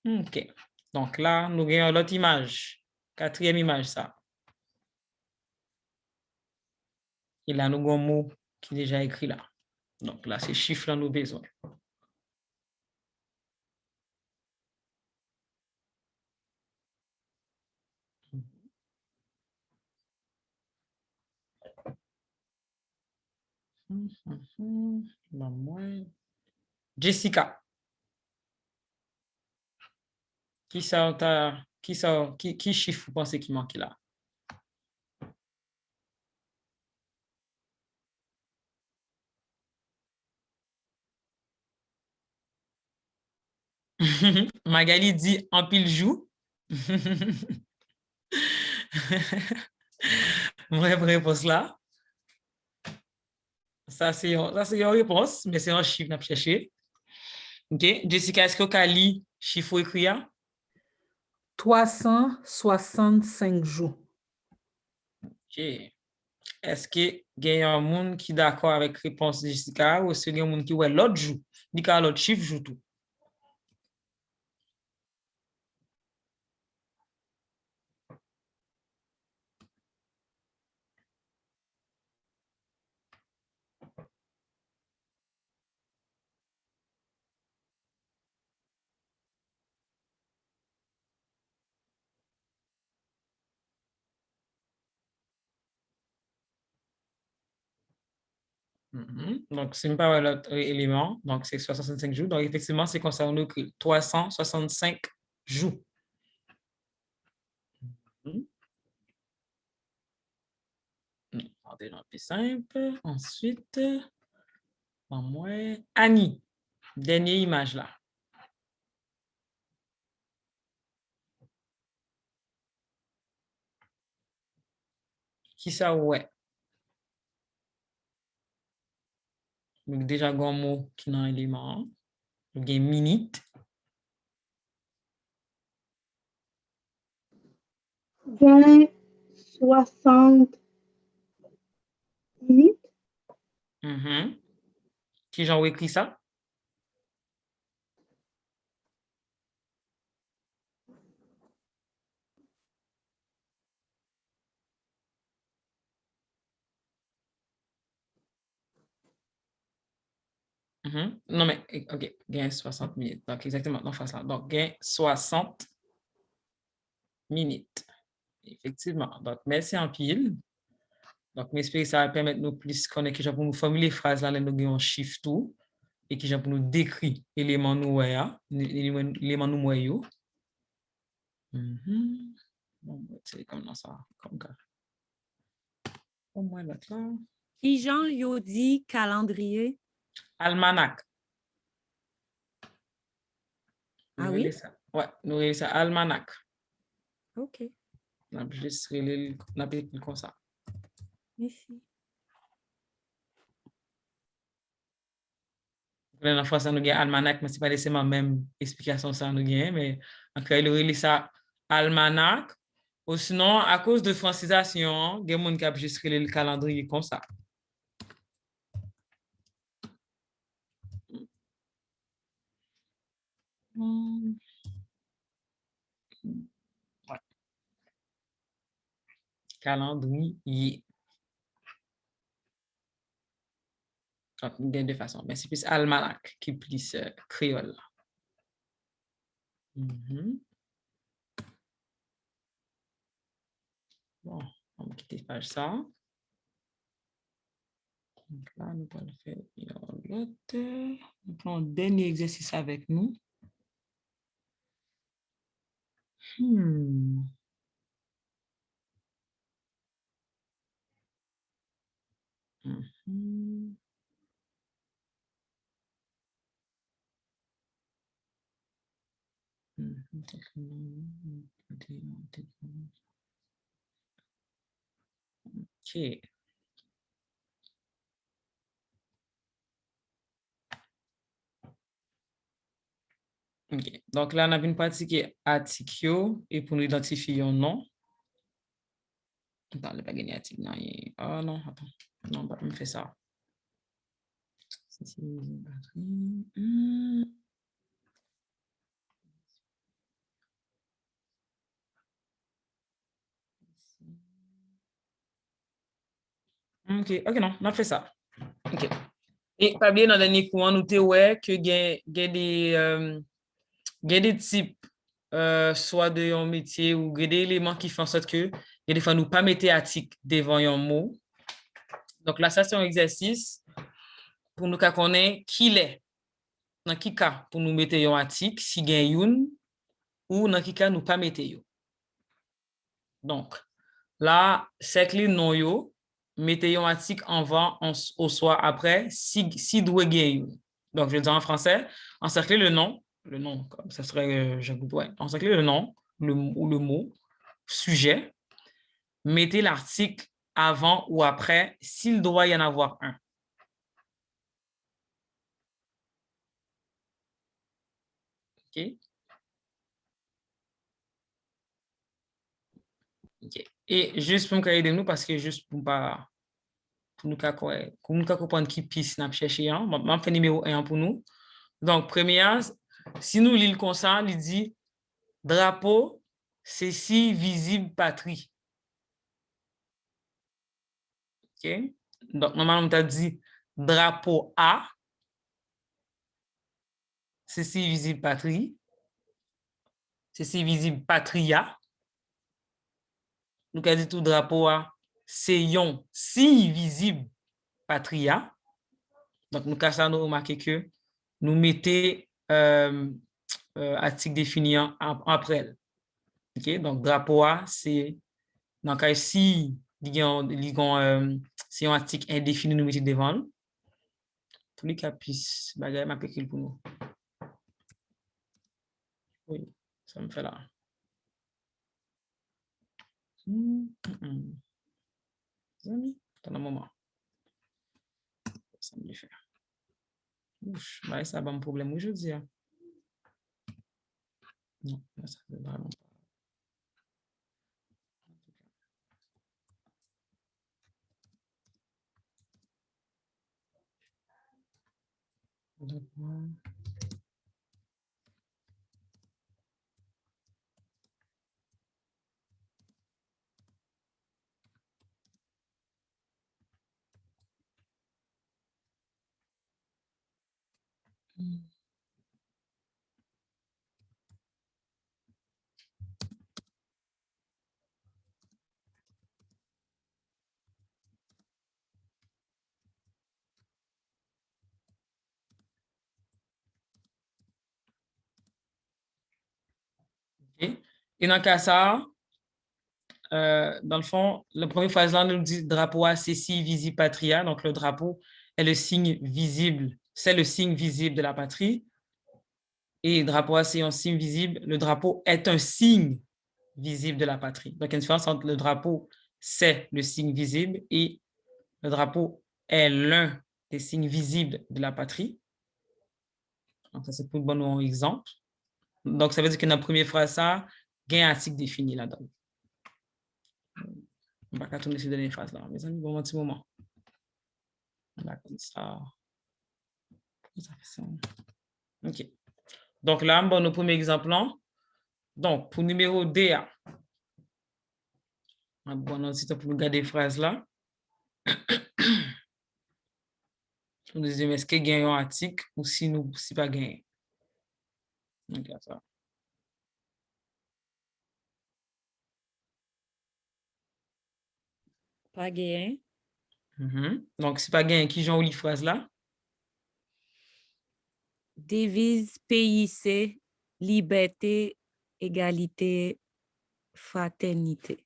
OK. Donc là, nous avons l'autre image. Quatrième image, ça. Et là, nous avons un mot qui est déjà écrit là. Donc là, c'est chiffre là, nous besoin. Jessica. Qui chiffre vous pensez qui manque là? Magali dit en pile joue. Vraie réponse là. Ça, c'est une réponse, mais c'est un chiffre qu'on a cherché. OK. Jessica, est-ce que tu as lu chiffre écrit? 365 jours. OK. Est-ce que y a un monde qui est d'accord avec la réponse de Jessica ou est-ce qu'il y a un monde qui ouais l'autre joue? Dit que l'autre chiffre joue tout. Donc, c'est pas l'autre élément. Donc, c'est 65 jours. Donc, effectivement, c'est concernant 365 jours. Déjà plus simple. Ensuite, Annie, dernière image là. Qui ça ouais? Donc, déjà, un mot qui n'a un élément. Donc, il y a minute. Gain 60 minutes. Qui j'en écrit ça? Non, mais, OK, gain 60 minutes. Donc, exactement, dans face là. Donc, gain 60 minutes. Effectivement. Donc, merci en pile. Donc, j'espère que ça va permettre nous plus connaître qui pour nous formuler les phrases là, nous avons un chiffre tout, et qui pour nous décrire l'élément nous l'élément nous moyo. Bon, c'est comme ça, comme ça. Au moins l'autre là. Qui Jean yo dit calendrier? Almanach. Ah oui? Ouais, nous avons ça almanach. OK. On a juste relé comme ça. Ici. La fois ça nous gagne almanach, mais c'est pas nécessairement la même explication ça nous gagne, mais encore il relé ça almanach. Ou sinon, à cause de francisation, il y a des gens qui ont juste relé le calendrier comme ça. Ouais. Calendrier. Donc, de façon, mais c'est plus almanach qui est plus créole. Bon, on va quitter page ça. Donc là, nous allons faire l'autre. Donc, un dernier exercice avec nous. OK. OK. Donc là, on a une partie qui est article et pour nous identifier un nom. Attends, je ne vais pas gagner article. Oh non, attends. Non, on va me faire ça. OK, non, on a fait ça. OK. Et pas bien dans le dernier cours, nous avons ouais que il y a des types, soit de un métier ou des éléments qui font en sorte que des fois nous pas mettre article devant un mot. Donc là, ça c'est un exercice pour nous connaître qui l'est. Dans quel cas pour nous mettre un article si gagne une ou dans quel cas nous pas mettre yo. Donc là, c'est que les noms yo mettez un article avant au soit après si doit gagner. Donc je vais dire en français, encercler le nom le nom, comme ça serait, ouais, encercler le nom ou le mot, sujet. Mettez l'article avant ou après s'il doit y en avoir un. OK? OK. Et juste pour me aider nous, parce que juste pour pas pour nous comprendre qui piste n'a cherché un, on fait numéro 1 pour nous. Donc, première, si nous lisons comme ça, il dit drapeau, c'est si visible patrie. OK? Donc, normalement, on a dit drapeau A, c'est si visible patrie. C'est si visible patria. Nous avons dit tout drapeau A, c'est yon si visible patria. Donc, nous avons remarqué que nous mettons article défini après. OK? Donc, drapeau A, c'est dans le cas si c'est un article indéfini, nous mettons devant. Tous les cas, puis, bagay m'a écrit pour nous. Oui, ça me fait là. Amis, attends un moment. Ça me fait. Ouf, bah, ça va un problème aujourd'hui. Hein. Non, ça ne va vraiment pas. Okay. Et dans le cas ça, dans le fond, la première phrase là nous dit drapeau A, c'est si visible patria. Donc le drapeau est le signe visible, c'est le signe visible de la patrie. Et drapeau A, c'est un signe visible. Le drapeau est un signe visible de la patrie. Donc il y a une différence entre le drapeau, c'est le signe visible et le drapeau est l'un des signes visibles de la patrie. Donc ça c'est pour un bon exemple. Donc ça veut dire que dans la première phrase ça, il y a un article défini là-dedans. On va tourner ces dernières phrases là. Mes amis, bon, un petit moment. Là, comme ça. OK. Donc là, bon, nos premiers exemples. Donc, pour numéro D, bon, c'est pour nous garder les phrases là. On nous dit, est-ce qu'il y a un article ou si nous, si pas gagné? Donc, ça. Pas gagné. Donc, si pas gagné, qui j'en lit phrase là? Devise PIC, liberté, égalité, fraternité.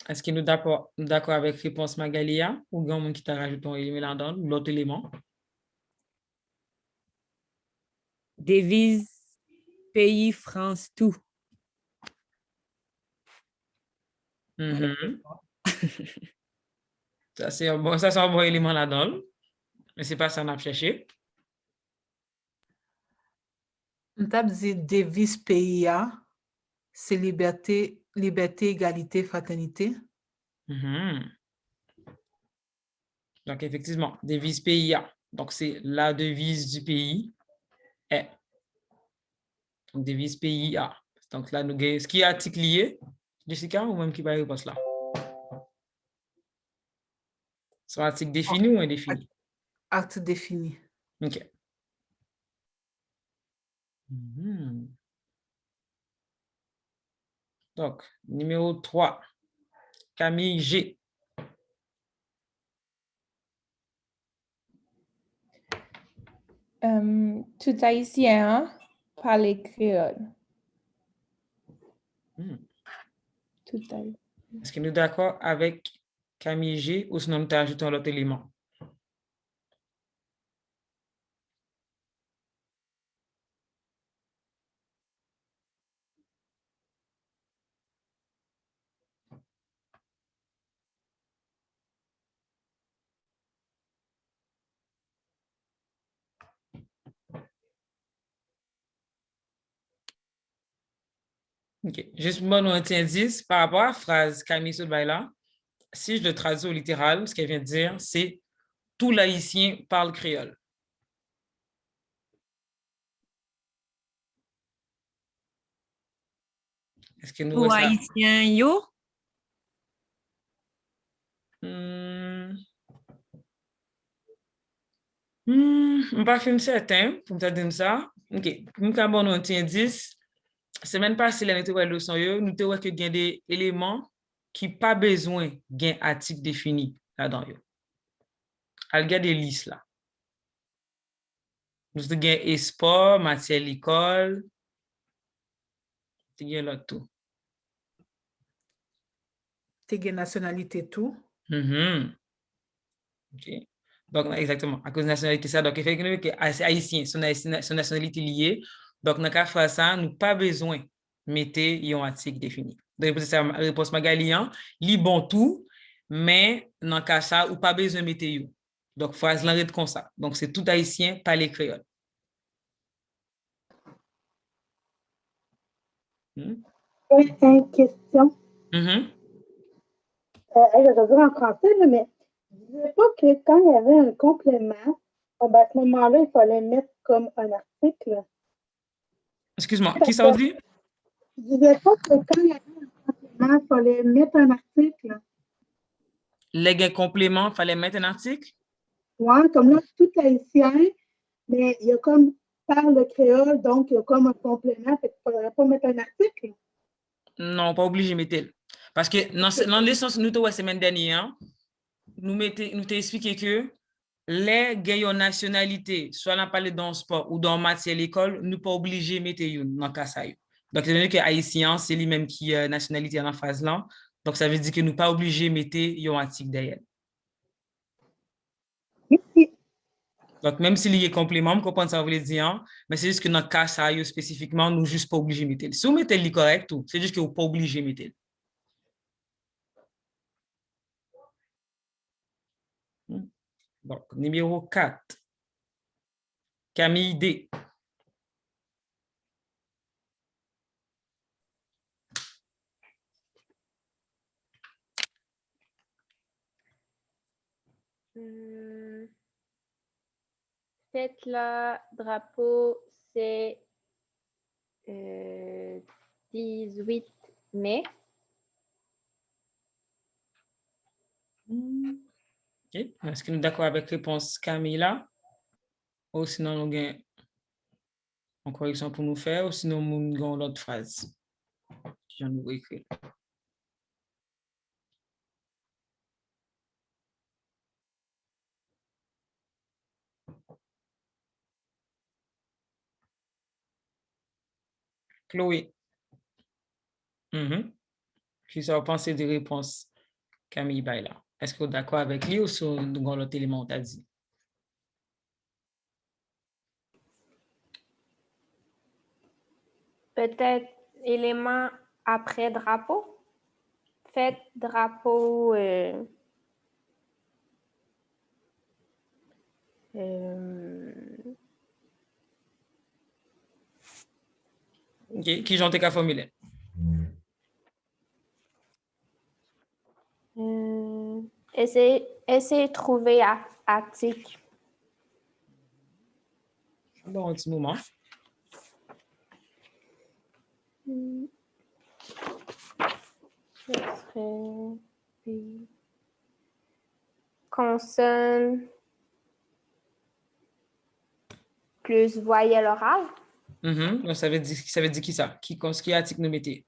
Est-ce que nous d'accord avec réponse Magalia ou il y a quelqu'un qui t'a rajouté un élément là-dedans, l'autre élément? Devise pays, France, tout. Ça, c'est un bon élément là-dedans, mais ce n'est pas ça qu'on a cherché. On t'a dit devise PIA, c'est liberté, égalité, fraternité. Donc, effectivement, devise PIA. Donc, c'est la devise du pays est. Donc, devise PIA. Donc, là, nous avons ce qui est article lié, Jessica, ou même qui va répondre là? C'est un article défini ou indéfini? Article défini. OK. Donc, numéro 3, Camille G. Tout haïtien parle créole. Tout haïtien. Est-ce que nous sommes d'accord avec Camille G ou sinon nous ajoutons l'autre élément? OK. Juste pour nous un petit indice, par rapport à la phrase Camille Soudbaïla, si je le traduis au littéral, ce qu'elle vient de dire, c'est « tout l'haïtien parle créole ». Est-ce que nous Tout voyons ça? haïtien, yo. Je ne pas certain pour me dire ça. OK. Nous avons un petit indice. Semaine passée, nous avons une leçon, nous avons que des éléments qui n'ont pas besoin d'un article défini là-dedans. Elle a des listes là. Nous avons un sport, matière l'école. Nous avons l'autre tout. T'es une nationalité tout. OK. Donc, exactement, à cause de la nationalité, ça. Donc, effectivement, que haïtien, son nationalité liée. Donc, dans le cas de ça, nous n'avons pas besoin de mettre un article défini. Donc, c'est la réponse Magali, li bon tout, mais dans le cas de ça, ou pas besoin de mettre yo. Donc, phrase l'arrête comme ça. Donc, c'est tout haïtien, pas les créoles. Une question. Mm-hmm. Je vais dire en français, là, mais je ne disais pas que quand il y avait un complément, ben, à ce moment-là, il fallait mettre comme un article. Excuse-moi, qui ça dit? Je ne disais pas que quand il y avait un complément, il fallait mettre un article. Les compléments, il fallait mettre un article? Oui, comme là, tout haïtien, mais il y a comme parle créole, donc il y a comme un complément, fait qu'il ne faudrait pas mettre un article. Non, pas obligé de mettre. Parce que dans l'essence, nous, la semaine dernière, nous t'ai expliqué que les gagnants nationalité, soit on parlé dans le sport ou dans matière l'école, nous pas obligé de mettre dans le cas ça. Donc, c'est dire que haïtien, c'est lui-même qui est nationalité en phase là. Donc, ça veut dire que nous pas obligé de mettre un article derrière. Donc, même s'il y a complément, vous comprenez ça, vous voulez dire, mais c'est juste que dans le cas ça, spécifiquement, nous juste pas obligé de mettre. Si vous mettez le correct, c'est juste que vous pas obligé de mettre. Donc, numéro 4. Camille D. Fête là, drapeau, c'est 18 mai. OK. Est-ce que nous sommes d'accord avec la réponse Camille là? Ou sinon, nous avons une correction pour nous faire, ou sinon, nous avons l'autre phrase. Je viens de vous écrire. Chloé. Qui sont pensées de réponse Camille Baila? Est-ce que vous êtes d'accord avec lui ou sur l'autre élément que tu as dit? Peut-être élément après drapeau. Fête, drapeau. OK. Qui j'en ai qu'à formuler? Essayez de trouver article. Bon, un petit moment. Ce serait consonne plus voyelle orale. Donc, ça veut dire qui ça? Qui article nous mettez?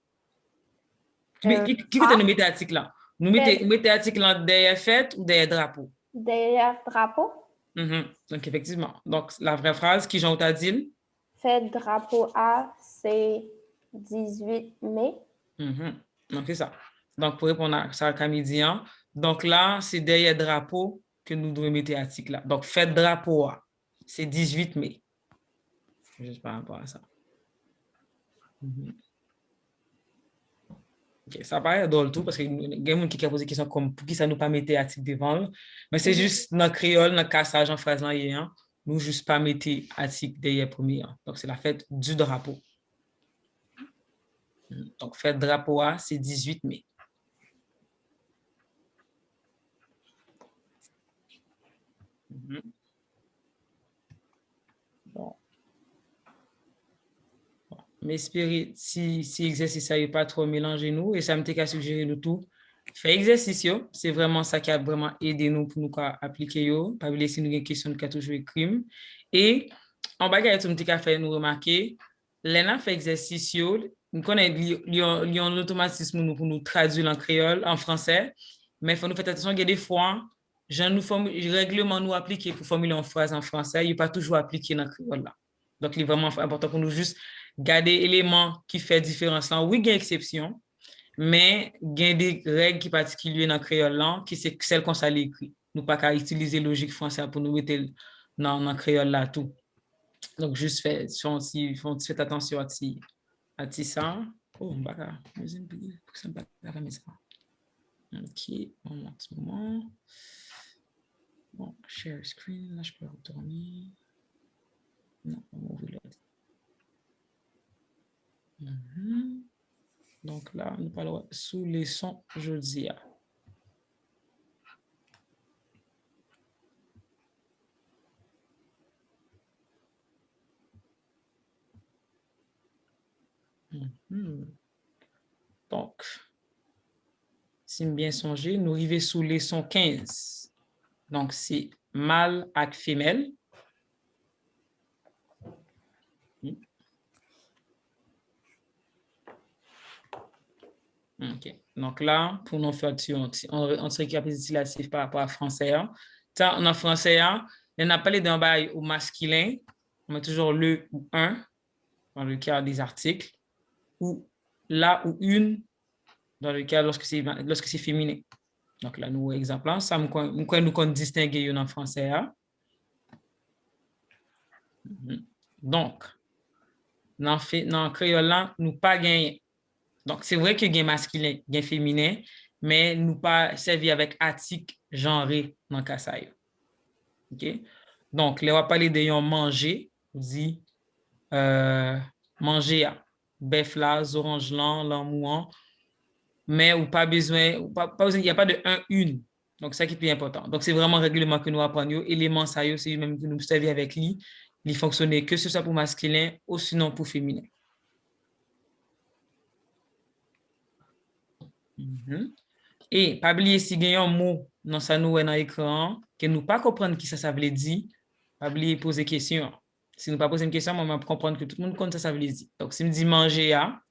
Qui peut nous mettre article là? Nous mettez article là derrière fête ou derrière drapeau? Derrière drapeau. Donc, effectivement. Donc, la vraie phrase, qui j'en t'a dit? Fête drapeau A, c'est 18 mai. Donc, c'est ça. Donc, pour répondre à ça, Camille dit, donc là, c'est derrière drapeau que nous devons mettre article là. Donc, fête drapeau A, c'est 18 mai. Juste par rapport à ça. OK, ça paraît drôle tout parce que y a des gens qui ont posé des questions comme pour qui ça nous pas mettre article devant. Mais c'est juste dans le créole, dans le cassage en phrase là, nous juste pas mettre article derrière premier. Donc, c'est la fête du drapeau. Donc, fête drapeau, c'est 18 mai. Bon. Mais espérez, si exercice ça n'est pas trop mélangé nous, et ça me qu'à suggérer le tout, faire exercice, c'est vraiment ça qui a vraiment aidé nous pour nous appliquer, pas oublier si nous avons une question de toujours crime. Et en bas, il y a tout petit fait nous remarquer, l'ENA fait exercice, nous connaissons un automatisme pour nous traduire en créole, en français, mais il faut nous faire attention, il y a des fois, règlement nous appliquer pour formuler une phrase en français, il n'est pas toujours appliqué dans le créole là. Donc, il est vraiment important pour nous juste garder éléments qui font différence là. Oui, il y a exception, mais il y a des règles qui sont particulières dans le créole là, qui c'est celles qu'on s'est écrit. Nous pas qu'à utiliser logique française pour nous mettre dans le créole là tout. Donc, juste faites attention à ça. Oh, on va OK, on monte ce moment. Bon, share screen, là, je peux retourner. Non, on va ouvrir l'autre. Donc là, nous parlons sous les sons jeudi. Donc, si je bien songé, nous arrivons sous les sons 15. Donc, c'est mâle avec femelle. OK. Donc là, pour nous faire on se récapitulatif par rapport à français. En français, on n'a pas les d'un bail au masculin. On met toujours le ou un dans le cas des articles, ou la ou une dans le cas lorsque c'est féminin. Donc là, nous, exemple, ça nous qu'on distingue en français. Donc, dans le créole là, nous pas gagné. Donc, c'est vrai qu'il y a masculin, il y a féminin, mais nous pas servi avec article genré dans le cas ça. OK? Donc, là, on va parler de manger, on dit manger, bœuf là, orange là, l'amouan, mais ou pas besoin, il n'y a pas de un, une. Donc, ça qui est plus important. Donc, c'est vraiment un règlement que nous apprenons. Élément ça, c'est même que nous servir avec lui. Il fonctionne que ce soit pour masculin ou sinon pour féminin. Et pas oublier si il y a un mot dans ça nous dans l'écran que nous pas comprendre qui ça veut dire, pas oublier poser question. Si nous pas poser une question, on va comprendre que tout le monde connaît ça veut dire. Donc si me dit manger à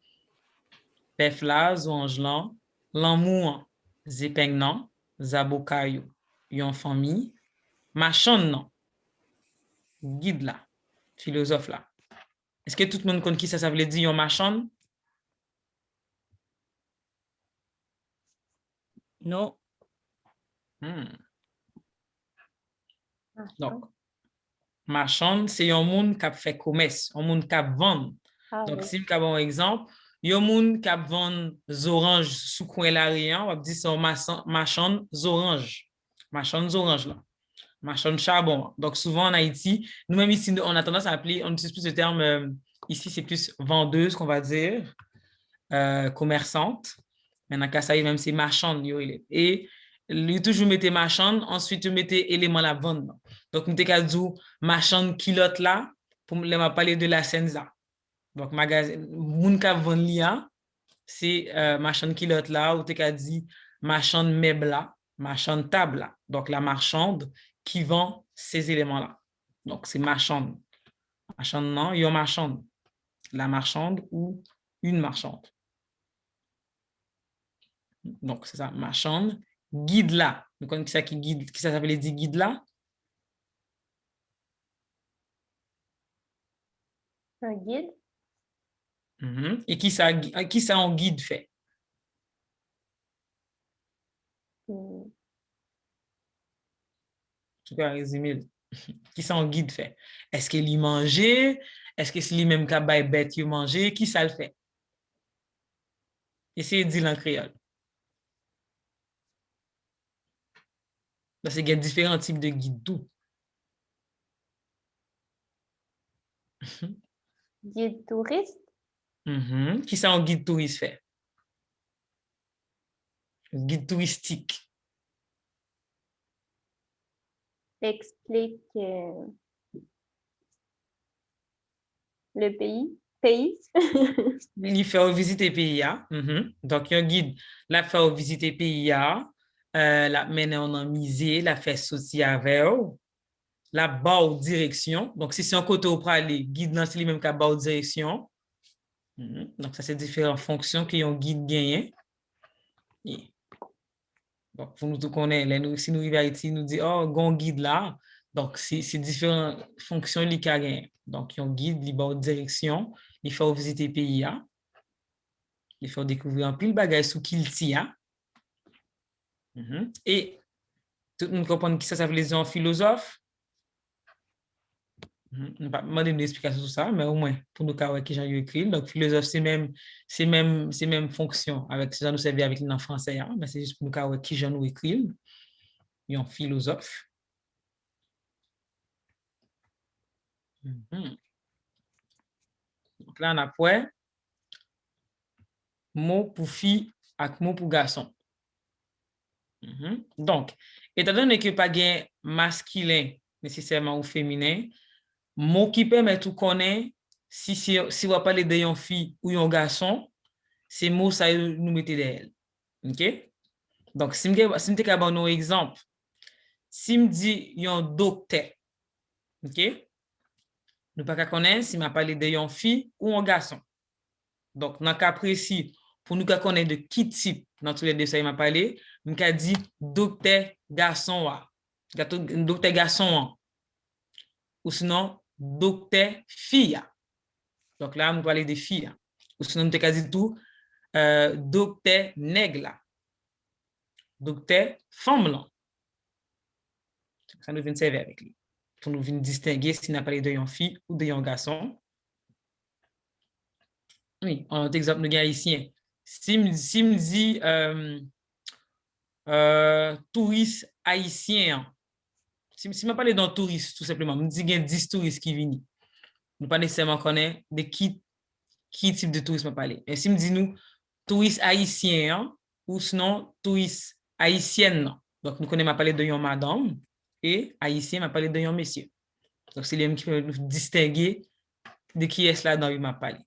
bœuf là, orange là, l'amour zépeng non, zabokayo, yon famille, machan non, guide là, philosophe là. Est-ce que tout le monde connaît qui ça veut dire yon machan? Non. Donc, marchand, c'est un monde qui fait commerce, un monde qui vend. Donc, si je prends un exemple, il y a un monde qui vend des oranges sous coin la rien, on va dire c'est un marchand oranges. Marchand oranges là. Marchand charbon. Donc, souvent en Haïti, nous-mêmes ici, on a tendance à appeler, on utilise plus le terme, ici c'est plus vendeuse qu'on va dire, commerçante. Mais dans le cas ça, même c'est marchand. Et lui toujours mettez marchand, ensuite vous mettez élément la vente. Donc, nous avons dit marchand kilote là, pour me parler de la senza. Donc, magasin, moun ka vend liya, c'est marchand kilote là, ou t'as dit marchand meuble là, marchand table là. Donc, la marchande qui vend ces éléments-là. Donc, c'est marchande. Marchande non, yon marchande. La marchande ou une marchande. Donc, c'est ça, marchande. Guide là. Vous connaissez ça qui guide, qui ça s'appelle dire guide là? Un guide? Et qui ça en guide fait? Je vais résumer. Qui ça en guide fait? Est-ce qu'il y mangeait? Est-ce que c'est lui-même qui a bête qui manger? Qui ça le fait? Essayez de dire en créole. Parce qu'il y a différents types de guides tout. Guide touriste? Qui ça un guide touriste fait? Guide touristique. Explique le pays. Il fait visiter pays. Donc, il y a un guide, la fait visiter pays, la mener en musée, la fait sortir avec eux, la barre direction. Donc, si c'est un côté au aller, guide dans le même qu'à barre direction. Donc, ça, c'est différentes fonctions qui ont guide gagné. Donc, pour nous tout connaître, si nous arrivons à Haïti, nous dit, oh, il y a un guide là. Donc, c'est différentes fonctions qui ont gagné. Donc, il y a un guide, il barre direction, il fait visiter le pays. Il faut découvrir un pile bagage sous qu'il s'y a. Et tout le monde comprend qui ça veut dire un philosophe. Je ne vais pas demander une explication sur ça, mais au moins, pour nous savoir qui j'ai écrit. Donc, philosophe, c'est même fonction avec ce que nous servons avec en français, mais c'est juste pour nous savoir qui j'ai écrit. Il y a un philosophe. Donc là, on a quoi? Mot pour fille avec mot pour garçon. Donc, étant donné que pas gain masculin nécessairement ou féminin, mot qui permet tout connaître si on va parler d'une fille ou d'un garçon, c'est mot ça nous mettez d'elle. OK? Donc, si je te donne un exemple, si je dis un docteur, OK? Nous pas connaître si je parle d'une fille ou un garçon. Donc, dans le cas précis, pour nous connaître de qui type dans tous les deux ça m'a parlé, nous avons dit docteur garçon docteur garçon ou sinon docteur fille. Donc là, nous parlons de filles. Ou sinon, nous avons dit tout docteur nègre, docteur femme. Ça nous vient servir avec lui. Pour nous venir distinguer si nous parlé de une fille ou de un garçon. Oui, en exemple, nous avons haïtien. Si me dit touriste haïtien, si je parle d'un touriste, tout simplement, je me dis qu'il y a 10 touristes qui viennent. Nous pas nécessairement connaître de qui type de tourisme parler. Mais si me dit nous, touristes haïtiens ou sinon touristes haïtiennes, donc nous connaissons parler de yon madame et haïtien m'a parlé de yon monsieur. Donc c'est les mêmes qui peuvent nous distinguer de qui est là dans m'a parlé.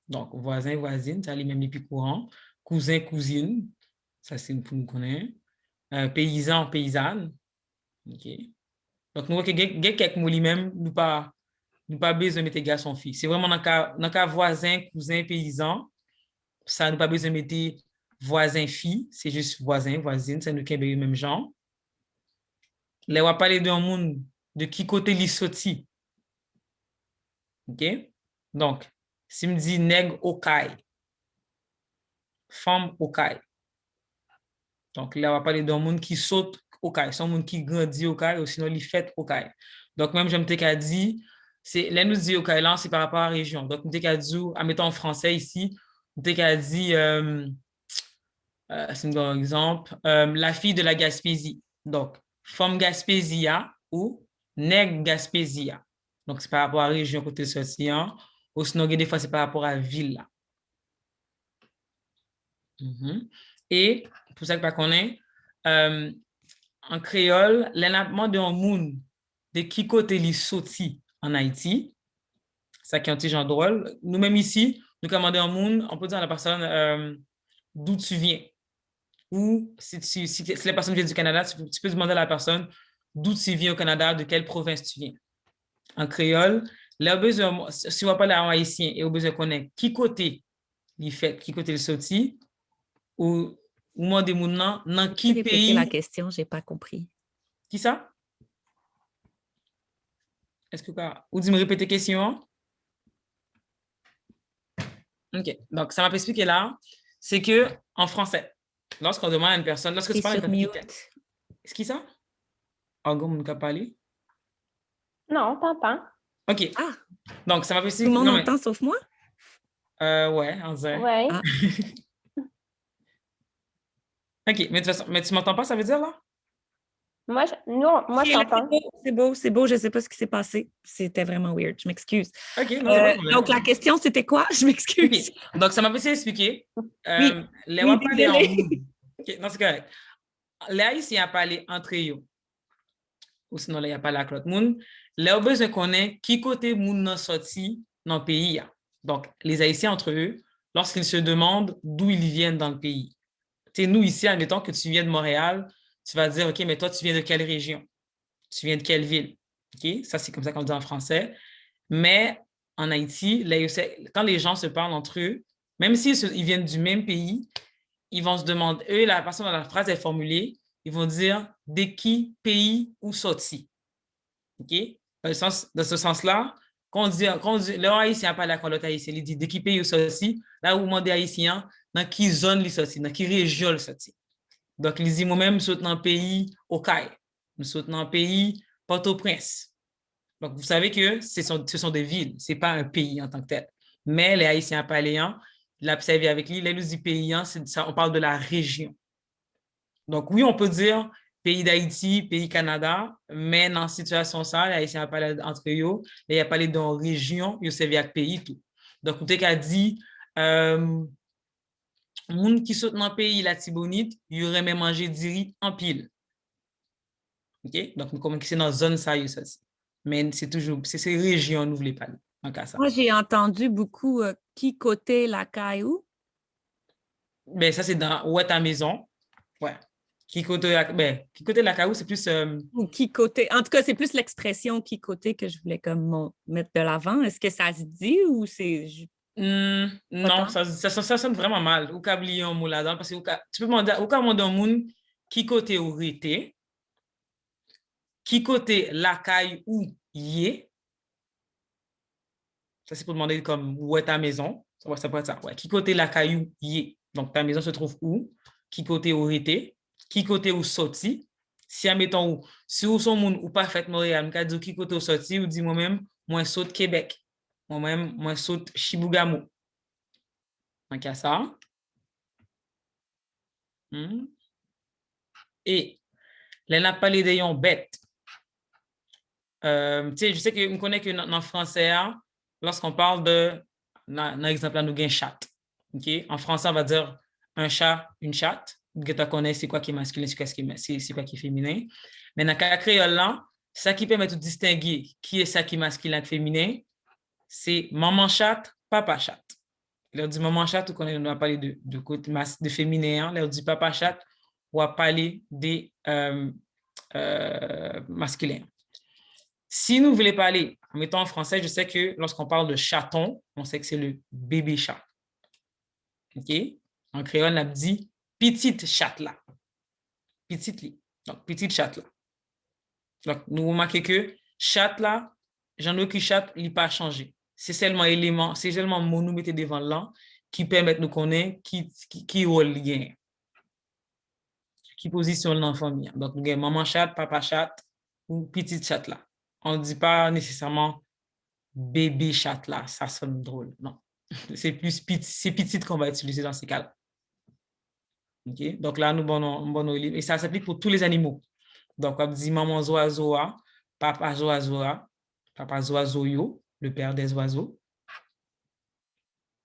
Donc, voisin, voisine, ça les mêmes les plus courants. Cousin, cousine, ça c'est pour nous connaître. Paysan, paysanne. OK. Donc, nous voyons que quelques mots lui-même, nous pas besoin de mettre garçon fille. C'est vraiment dans le cas voisin, cousin, paysan, ça nous pas besoin de mettre voisin fille, c'est juste voisin, voisine, ça nous fait le même genre. Là, on va parler d'un monde de qui côté il sorti. OK? Donc, si me dit nègre au caille, femme au caille. Donc là, on va parler d'un monde qui saute au caille, c'est un monde qui grandit au caille, ou sinon il fait au caille. Donc même, je me t'ai dit, c'est là nous dit au caille là, c'est par rapport à la région. Donc, je me t'ai dit, admettons en français ici, je me t'ai dit, c'est un exemple, la fille de la Gaspésie. Donc, femme Gaspésia ou nègre Gaspésia. Donc, c'est par rapport à la région côté sorti, ou sinon, des fois, c'est par rapport à la ville là. Et, pour ça que pas connaît, en créole, l'enapement d'un monde de qui côté il sorti en Haïti, ça qui est un petit genre drôle. Nous-mêmes ici, nous commandons un monde, on peut dire à la personne d'où tu viens. Ou si la personne vient du Canada, tu peux demander à la personne d'où tu viens au Canada, de quelle province tu viens. En créole, là, besoin, si on va parler en haïtien et on besoin de connaître qui côté il fait, qui côté il sorti, ou moins de moun dans qui Répétez pays. la question, j'ai pas compris. Qui ça? Est-ce que vous dites me répéter la question? OK. Donc, ça m'a expliqué là, c'est que en français, lorsqu'on demande à une personne, lorsque tu parles à une personne, est-ce que ça? Algo moun ka parler? Non, on t'entend. OK. Ah! Donc, ça m'a expliqué. Tout le monde entend sauf moi? Ouais, on dirait. Ouais. Ah. OK, mais de toute façon, mais tu m'entends pas, ça veut dire là? Moi, je t'entends. C'est beau, je ne sais pas ce qui s'est passé. C'était vraiment weird, je m'excuse. OK, non, c'est pas de problème. Donc, la question, c'était quoi? Je m'excuse. OK. Donc, ça m'a fait expliquer. Oui. Les Oui, va parler en désolée. mood. OK, non, c'est correct. Les Haïtiens parlent entre eux. Ou sinon, là, il n'y a pas la clotte moun. Les ont besoin qu'on ait qui côté moun nan sorti dans le pays. Donc, les Haïtiens entre eux, lorsqu'ils se demandent d'où ils viennent dans le pays. Tu sais, nous, ici, admettons que tu viens de Montréal, tu vas dire, OK, mais toi, tu viens de quelle région? Tu viens de quelle ville? OK? Ça, c'est comme ça qu'on dit en français. Mais en Haïti, là, quand les gens se parlent entre eux, même s'ils viennent du même pays, ils vont se demander, eux, la façon dont la phrase est formulée, ils vont dire de qui pays ou sorti. OK? Dans ce sens-là, quand on dit le haïtien parle à l'autre haïtien, il dit de qui pays ou sorti, là où on demande haïtien, dans qui zone il sorti, dans qui région il sorti. Donc, ils disent moi-même, je suis dans le pays Okaï, je suis dans le pays Port-au-Prince. Donc, vous savez que ce sont des villes, ce n'est pas un pays en tant que tel. Mais les haïtiens parlants, l'observer avec lui, les dit pays, on parle de la région. Donc, oui, on peut dire pays d'Haïti, pays Canada, mais dans cette situation, ça, les haïtiens parlent entre eux, il y a parlé d'une région, ils servent avec pays, tout. Donc, on t'a dit, moun qui saute dans le pays la Tibonite, il aurait même mangé du riz en pile. OK? Donc, nous commençons c'est dans la zone ça, mais c'est toujours, c'est ces régions, nous voulons parler. En cas ça. Moi, j'ai entendu beaucoup qui côté la caillou. Ben, ça, c'est dans où est ta maison. Ouais. Qui côté la caillou, c'est plus. Ou qui côté. En tout cas, c'est plus l'expression qui côté que je voulais comme mettre de l'avant. Est-ce que ça se dit ou c'est. Non, ça sonne vraiment mal. Ou oublier un mot là-dedans, parce que tu peux demander un monde qui côté ou rété, qui côté la caille ou yé. Ça, c'est pour demander comme où est ta maison. Ça peut être ça. Ouais. Qui côté la caille ou yé. Donc, ta maison se trouve où? Qui côté ou rété? Qui côté ou sorti? Si, admettons, où, si vous son monde ou pas fait Montréal, je dis qui côté ou sorti, ou dit moi-même, moi saute Québec. Moi-même, moi saute Chibougamau. Donc, il y a ça. Et, là, on a parlé de yon bête. Je sais que je connais que dans le français, lorsqu'on parle de, dans l'exemple, là, nous avons un chat. Okay? En français, on va dire un chat, une chatte. Tu connais c'est quoi qui est masculin, c'est quoi qui est féminin. Mais dans le cas créole, là, ça qui permet de distinguer qui est ça qui est masculin et féminin, c'est maman chatte, papa chatte. Là, on dit maman chatte, on va parler de féminin. Là, on dit papa chatte, on va parler des masculins. Si nous voulons parler, en mettant en français, je sais que lorsqu'on parle de chaton, on sait que c'est le bébé chat. OK? En créole, on a dit petite chatte là. Petite li. Donc, petite chatte là. Donc, nous remarquons que chatte là, Jean-Louis chatte, il n'a pas changé. C'est seulement élément, c'est seulement mot nous mettez devant là qui permet de nous connaître qui rôle il gagne. Qui position dans la famille. Donc, nous avons maman chatte, papa chatte ou petite chatte là. On ne dit pas nécessairement bébé chatte là, ça sonne drôle. Non. C'est plus c'est petite qu'on va utiliser dans ces cas-là. Okay? Donc là, nous bon et ça s'applique pour tous les animaux. Donc, on dit maman zoazoa, papa zoazoa, papa zoazoyo, le père des oiseaux.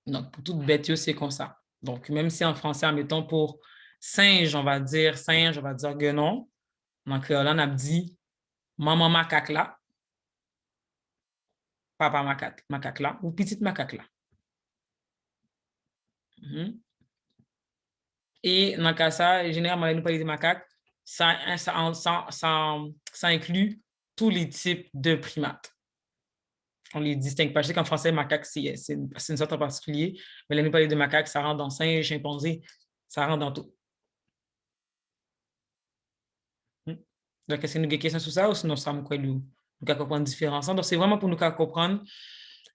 Donc, pour toute bête, c'est comme ça. Donc, même si en français, mettons pour singe, on va dire guenon. En créole, on a dit maman macaque là, papa macaque là, ou petite macaque là. Et dans le cas ça, généralement, nous parlons de macaques, ça inclut tous les types de primates. On les distingue pas. Je sais qu'en français, macaque, c'est une sorte en particulier, mais là, nous parlons de macaques, ça rentre dans singe, chimpanzé, ça rentre dans tout. Donc, est-ce que nous avons des questions sur ça ou sinon, ça nous comprendre la différence? Donc, c'est vraiment pour nous comprendre.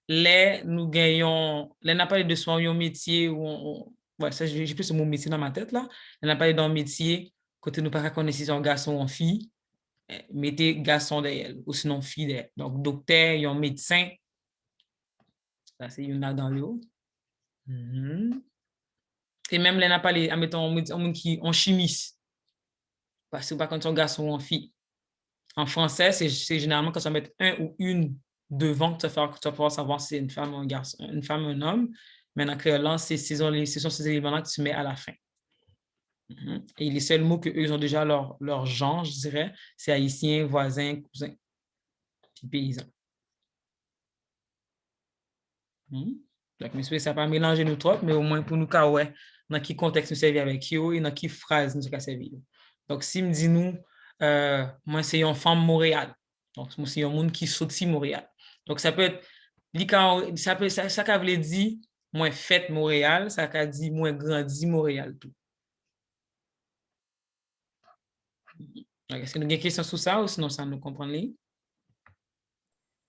Nous gagnons, on a parlé de son métier, ouais, ça, j'ai plus ce mot métier dans ma tête là. On a parlé d'un métier, côté nous pas connaître si c'est un garçon ou une fille, mettez garçon derrière, ou sinon fille derrière. Donc, docteur, il y a un médecin. Ça, c'est une là dans le haut. Et même là, on a parlé, admettons, on chimiste. Parce que par contre, un garçon ou une fille. En français, c'est généralement quand tu vas mettre un ou une devant que tu vas pouvoir savoir si c'est une femme ou un garçon, une femme ou un homme. Mais en créolant, ce sont ces éléments-là que tu mets à la fin. Et les seuls mots qu'eux ont déjà leur genre, je dirais, c'est haïtien, voisin, cousin, puis paysan. Donc, monsieur, ça n'a pas mélangé nous trop, mais au moins pour nous, ouais, dans quel contexte nous servir avec eux et dans quelle phrase nous servir. Donc, si me dit nous, moi, c'est une femme Montréal. Donc, moi, c'est un monde qui saute si Montréal. Donc, ça peut être, ça veut dire, moi, fête Montréal, ça veut dire, moi, grandi Montréal, tout. Est-ce que nous avons des questions sur ça ou sinon ça nous comprend?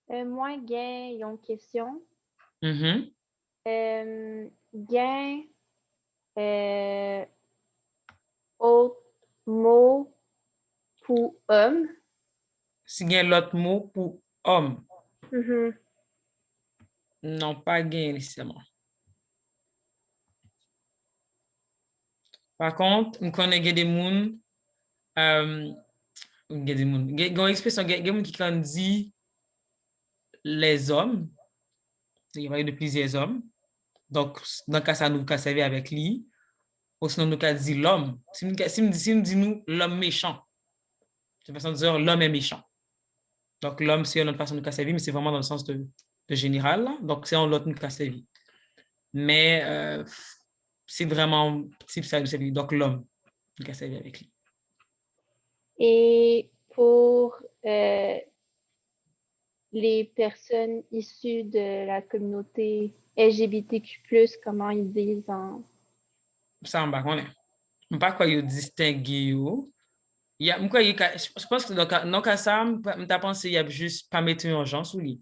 Moi, gain, ils ont une question. Mm-hmm. Gain, autre mot pour homme. Si il y a l'autre mot pour homme, Mhm. non, pas gain nécessairement. Par contre, nous connaissons des gens, des une expression, des gens qui quand dit les hommes, il y a de plusieurs hommes. Donc, dans le cas, ça nous servir avec lui. Ou sinon, nous avons dit l'homme. Si nous disons l'homme méchant, c'est façon de dire l'homme est méchant. Donc, l'homme, c'est une autre façon de nous servir, mais c'est vraiment dans le sens de général. Là. Donc, c'est en l'autre nous servir. Mais c'est vraiment type ça, donc l'homme nous servir avec lui. Et pour les personnes issues de la communauté LGBTQ+, comment ils disent en... Ça, on va connaître. Je ne sais pas quoi ils distinguent. Je pense que dans le cas ça, je pense qu'il y a juste pas mettre une urgence sous lui.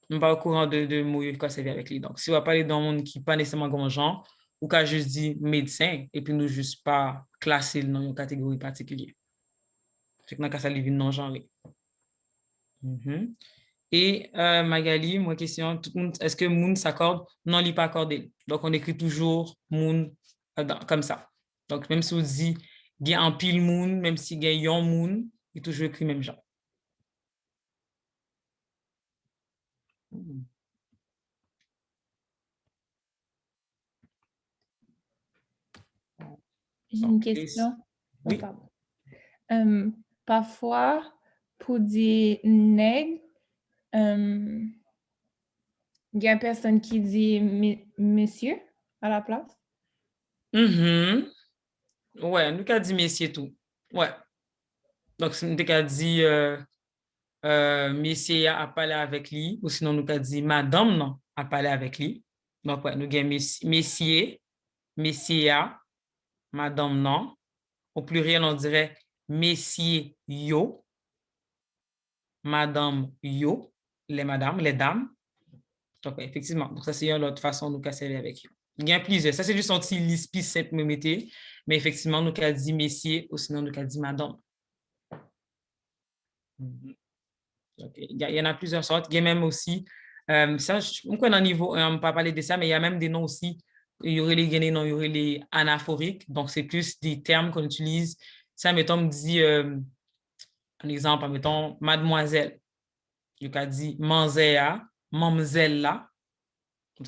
Je ne suis pas au courant de mots qui servir avec lui. Donc, si on va parler d'un monde qui n'est pas nécessairement comme genre, ou qu'à juste dit médecin, et puis nous juste pas classer dans une catégorie particulière. C'est que dans le cas ça, il vient non-genré. Et Magali, moi, question, est-ce que moun s'accorde? Non, il n'est pas accordé. Donc, on écrit toujours moun comme ça. Donc, même si on dit il y a un pile moun, même si il y a un moun, il est toujours écrit même genre. J'ai une question. Oui. Parfois, pour dire nègre, il y a une personne qui dit monsieur à la place. Ouais, nous avons dit messieurs tout. Ouais. Donc, si nous avons dit messieurs a parlé avec lui, ou sinon nous avons dit madame non, a parlé avec lui. Donc, ouais, nous avons messieurs, messieurs, madame non. Au pluriel, on dirait messieurs yo, madame yo, les madames, les dames. Donc, effectivement, donc ça, c'est une autre façon de nous servir avec eux. Il y a plusieurs. Ça, c'est juste un petit liste simple, mais effectivement, nous avons dit messieurs ou sinon nous avons dit madame. Okay. Il y en a plusieurs sortes. Il y a même aussi, ça, on connaît un niveau, on ne peut pas parler de ça, mais il y a même des noms aussi. Il y aurait les noms, il y aurait les anaphoriques. Donc, c'est plus des termes qu'on utilise. Ça, mettons, me dit, un exemple, mettons, mademoiselle. Il y a dit manzéa, mamzella.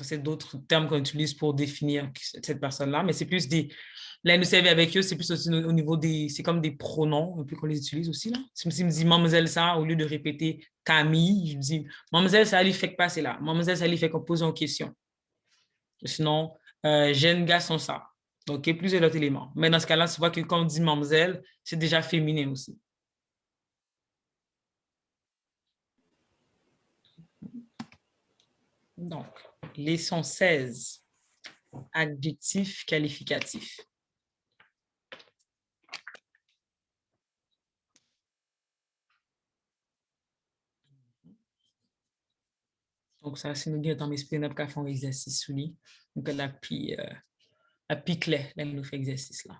C'est d'autres termes qu'on utilise pour définir cette personne-là, mais c'est plus des... Là, nous servir avec eux, c'est plus aussi au niveau des... C'est comme des pronoms, un peu qu'on les utilise aussi, là. Si je me dis mademoiselle ça, au lieu de répéter Camille, je me dis mademoiselle ça, lui fait que passer là. Mademoiselle ça, lui fait qu'on pose une question. Sinon, jeune garçon ça. Donc, il y a plusieurs autres éléments. Mais dans ce cas-là, tu vois que quand on dit mademoiselle, c'est déjà féminin aussi. Donc, leçon 16, adjectif qualificatif. Donc, ça, c'est nous dans l'esprit, nous avons fait un exercice sous lui. Donc, la plus clair, là, nous fait exercice là.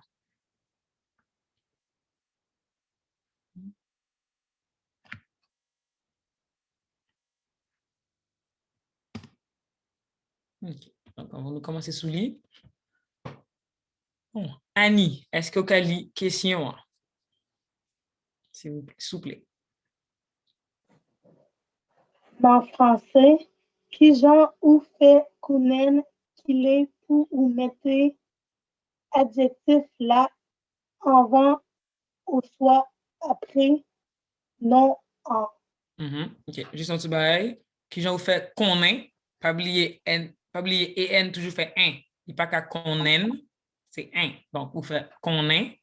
OK. Donc, on va nous commencer sous lui. Bon. Annie, est-ce que vous avez une question? s'il vous plaît. En français, qui genre ou fait connaître qu'il est pour ou mettre adjectif là avant ou soit après non en. OK. Juste un petit bail. Qui j'en vous fait connaître, pas oublier N, pas oublier EN, toujours fait un. Il n'y a pas qu'à connaître, c'est un. Donc, vous faites connaître.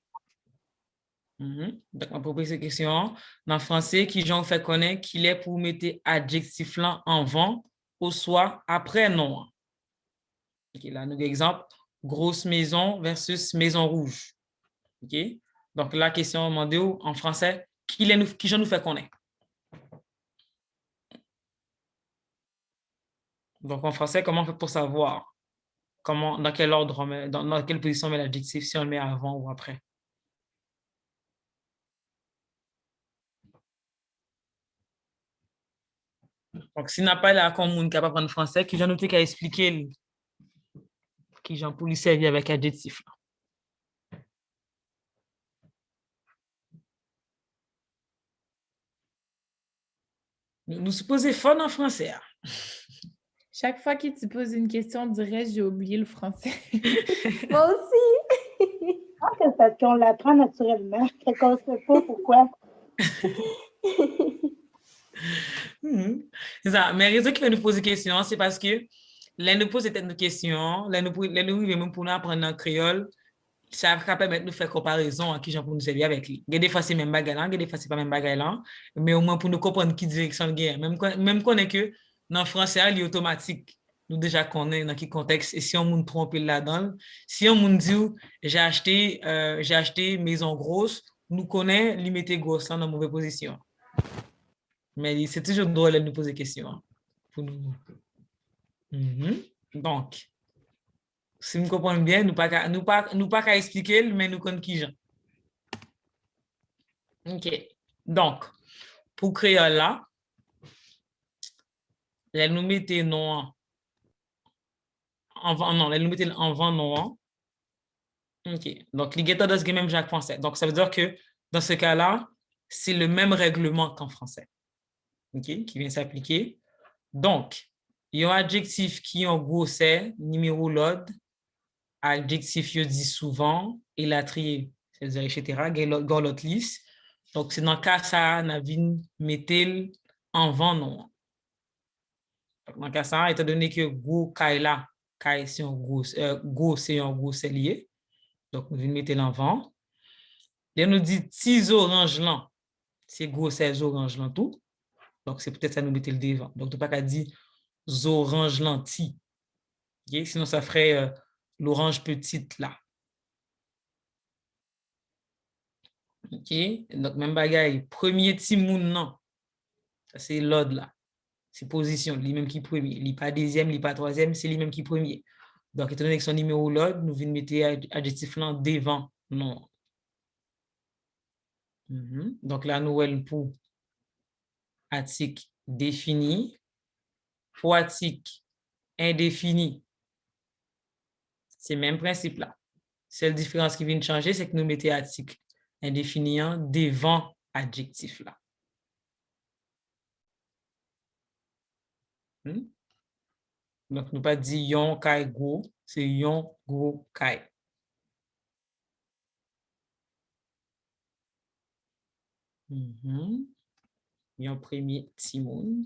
Donc, on peut poser cette question. Dans le français, qui j'en fait connaître qu'il est pour mettre adjectif là avant ou soit après non. OK, là, nous avons exemple, grosse maison versus maison rouge. OK? Donc, la question demandée en français, qui j'en nous fait connaître? Donc, en français, comment on fait pour savoir dans quel ordre dans quelle position on met l'adjectif, si on le met avant ou après? Donc, s'il n'a pas la commune capable d'apprendre français, qui j'en noté qu'à expliquer qui j'en pour lui servir avec adjectif. Nous supposons fort en français. Chaque fois que tu poses une question, on dirait j'ai oublié le français. Moi aussi. Je pense que c'est parce qu'on l'apprend naturellement. Fait qu'on ne sait pas pourquoi. C'est ça. Mais la raison qu'il va nous poser des questions, c'est parce que là, nous pose des questions, là, nous même pour nous apprendre en créole, ça va permettre de faire comparaison à qui j'en pour nous servir avec lui. Des fois, c'est même bagaille là, des fois, c'est pas même bagaille là, mais au moins pour nous comprendre qui direction de guerre. Même qu'on est que dans le français, il est automatique. Nous déjà connaissons dans quel contexte. Et si on nous trompe là-dedans, si on nous dit j'ai acheté maison grosse, nous connaissons limiter grosse dans mauvaise position. Mais c'est toujours drôle de nous poser des questions. Pour nous. Donc, si nous comprenons bien, nous pas qu'à expliquer, mais nous connaissons qui j'en. OK. Donc, pour créole là, là, nous mettons non non, là, nous mettons en vent non. OK. Donc, les guetteurs de ce même Jacques français. Donc, ça veut dire que dans ce cas-là, c'est le même règlement qu'en français. OK, qui vient s'appliquer. Donc, il y a un adjectif qui en gros c'est numéro l'ordre, adjectif il dit souvent, et la trier, c'est-à-dire etc. Dans l'autre liste. Donc, c'est dans le cas ça, Navin mettez en vent non. Dans le cas ça, étant donné que go kai là, kai c'est un gros, go c'est un gros c'est lié. Donc, nous venons mettre en vent. Et on nous dit petits oranges là, c'est gros c'est oranges là tout. Donc, c'est peut-être ça nous mettre le devant. Donc, tu n'as pas qu'à dire oranges lentilles. Okay? Sinon, ça ferait l'orange petite là. OK? Donc, même bagaille, premier timoun, non. Ça, c'est l'ordre là. C'est position, lui-même qui premier. Il n'est pas deuxième, il n'est pas troisième, c'est lui-même qui premier. Donc, étant donné que son numéro l'ordre, nous venons mettre adjectif là devant, non. Donc, la nouvelle pour article défini, pour article indéfini, c'est le même principe là. Seule différence qui vient de changer, c'est que nous mettons article indéfini devant adjectif là. Donc, nous pas dit yon kai go, c'est yon go kai. Yon premier Timon.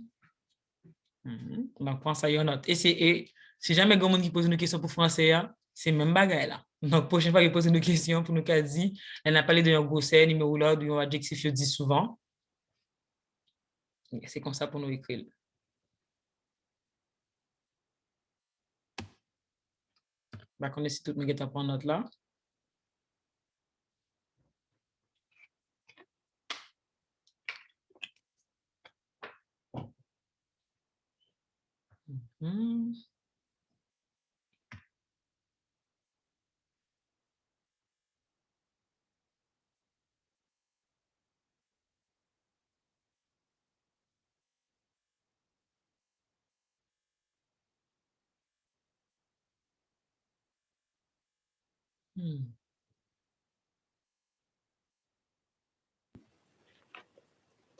Donc, pense à yon note. Et si jamais il y a qui pose une question pour français, c'est même bagaille là. Donc, prochaine fois qu'il pose une question pour nous qu'a dit, elle a parlé de yon go c'est, numéro là, de yon adjectif, je dis souvent. C'est comme ça pour nous écrire. On va connaître si tout le monde est à prendre note là.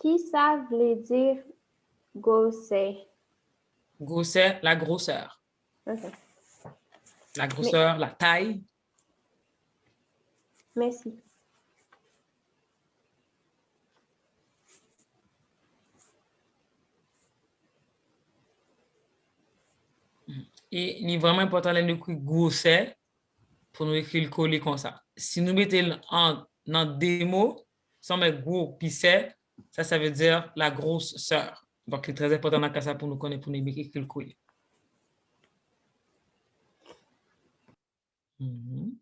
Qui ça veut dire gosser? Grosseur, la grosseur. OK. La grosseur, la taille. Merci. Et il est vraiment important de écrire grosseur pour nous écrire le coller comme ça. Si nous mettons dans des mots, sans mettre gros puis c'est, ça veut dire la grosse sœur. Donc, c'est très important dans ça pour nous connaître, pour nous écrire le coller. Mhm.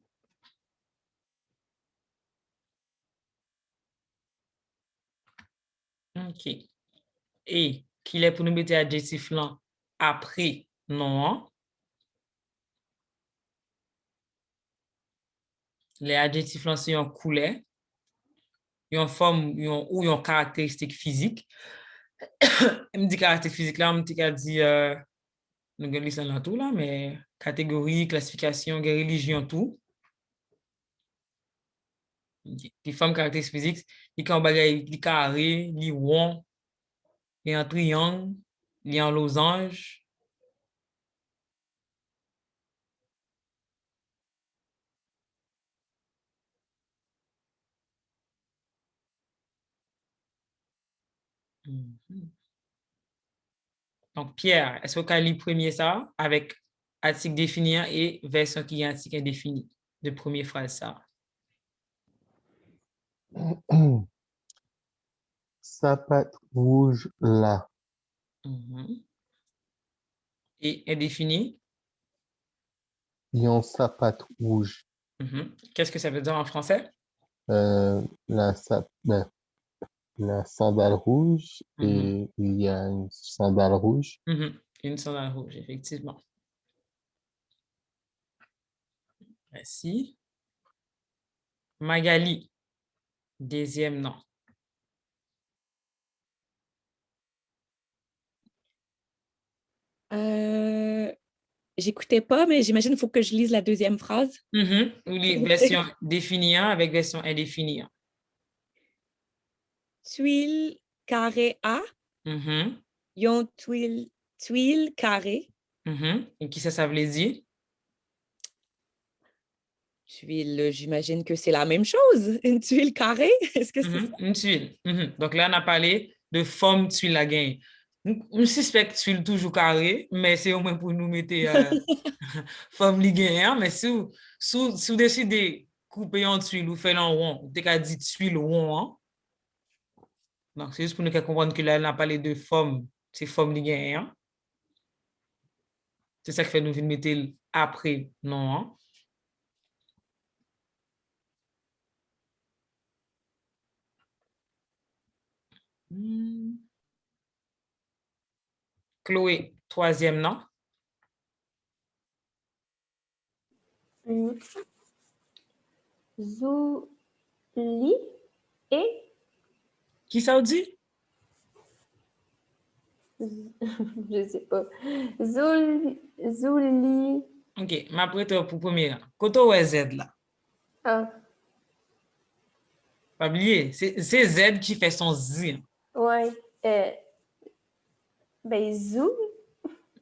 OK. Et qu'il est pour nous mettre adjectif là après non. Les adjectifs là, c'est en couleur, en forme ou en caractéristique physique. Je me dis caractéristique physique là, je me dis nous avons ça dans tout là, mais catégorie, classification, religion, tout. Les formes caractéristiques physiques, les bagaille, les carrés, les ronds, les en triangle, les en losange. Mhm. Donc, Pierre, est-ce que tu as lu premier ça avec article défini et version qui est article indéfini de première phrase ça? Sapate rouge là. Mhm. Et indéfini? Yon sapate rouge. Mhm. Qu'est-ce que ça veut dire en français? La sandale rouge Mhm. et il y a une sandale rouge. Mhm. Une sandale rouge, effectivement. Merci. Magali, deuxième nom. J'écoutais pas, mais j'imagine qu'il faut que je lise la deuxième phrase. Mhm. Ou les versions définies avec version indéfinie. Tuile carré A, Mhm. yon tuile carré. Mhm. Et qui ça veut dire? Tuile, j'imagine que c'est la même chose. Une tuile carrée, est-ce que c'est ça? Une tuile. Mhm. Donc là, on a parlé de forme tuile à gain. On suspecte tuile toujours carré, mais c'est au moins pour nous mettre forme li gain. Mais si vous décidez de couper en tuile ou faire en rond, vous avez dit tuile rond. Hein? Donc, c'est juste pour nous comprendre que là, on a parlé de forme, c'est forme li gain. Hein? C'est ça qui fait nous venir mettre après, non? Hein? Chloé, troisième nom. Zouli et Qui ça vous dit? je sais pas. Zouli. OK, ma prête pour premier. Koto ou Z là? Ah, Pas oublier, c'est Z qui fait son Z. ouais. Ben, zou,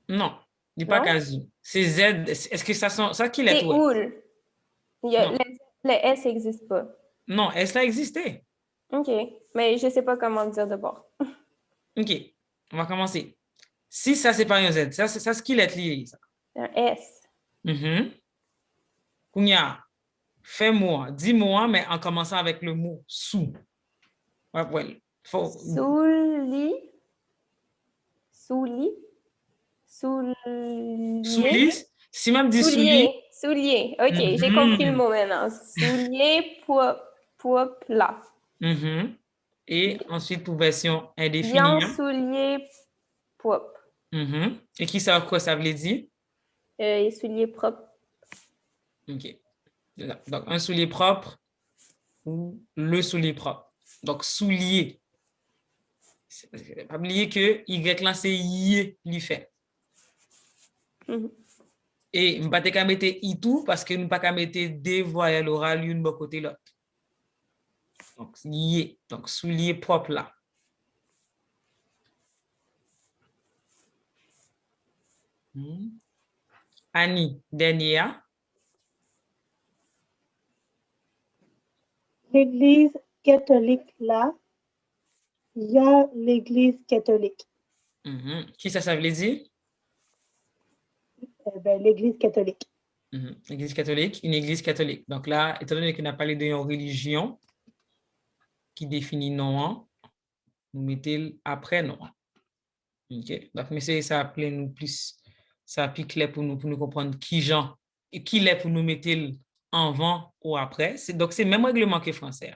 Non, il n'est pas non? Kazoo. C'est Z. Est-ce que ça qui C'est l'est, ouais? oul. Non. Le S n'existe pas. Non, est-ce là existé? OK. Mais je sais pas comment dire d'abord. OK, on va commencer. Si ça, c'est pas un Z, ça, c'est ça ce qui l'est lié. Ça. Un S. Kounia, fais-moi, dis-moi, mais en commençant avec le mot sous. Ouais, Souli. Souli. Soulier. Soulier. Si même dit soulier. Soulier. OK, j'ai compris le mot maintenant. Soulier pour plat. Et ensuite, pour version indéfinie. Bien soulier propre. Et qui ça, quoi ça veut dire? Soulier propre. OK. Donc, un soulier propre ou le soulier propre. Donc, soulier. Pas oublier que Y là, c'est Y lui fait. Et nous ne pouvons pas mettre I tout parce que nous ne pouvons pas mettre des voyelles orales l'une de côté l'autre. Donc, Y. Donc, soulier propre là. Annie, dernière. L'Église catholique là, yon l'Église catholique. Qui ça veut dire? L'Église catholique. L'Église catholique, une Église catholique. Donc là, étant donné qu'on a parlé d'une religion qui définit non, nous mettons après non. OK. Donc, mais ça appelle nous plus, ça applique clair pour nous comprendre qui genre et qui l'est pour nous mettre avant ou après. Donc, c'est le même règlement que français.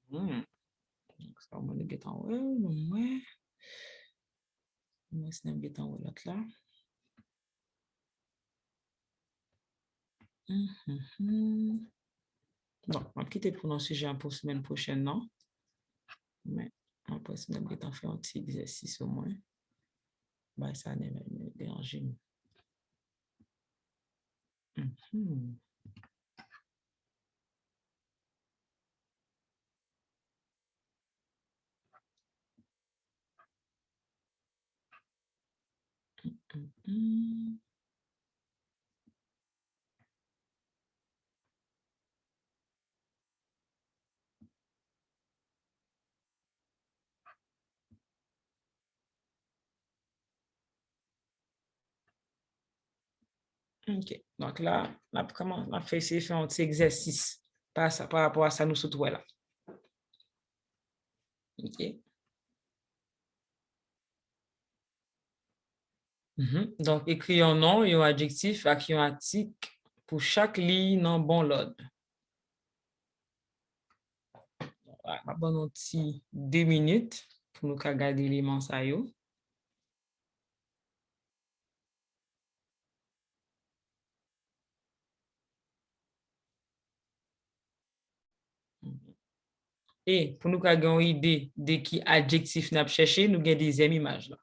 Donc, ça, on va le mettre en haut. Ouais. On va essayer de mettre en haut l'autre là. Bon, on va quitter pour nos sujets pour la semaine prochaine, non? Mais on va essayer de mettre en fait un petit exercice au moins. Ben, ça ne me dérange. OK. Donc là, on a fait essayer de faire un petit exercice par rapport à ça, nous surtout là. OK. Donc, écris un nom et un adjectif avec un article pour chaque ligne dans bon l'ordre. On va prendre un petit 2 minutes pour nous regarder l'élément ça yo. Et pour nous avoir une idée de qui adjectif nous avons cherché, nous avons des deuxième image là.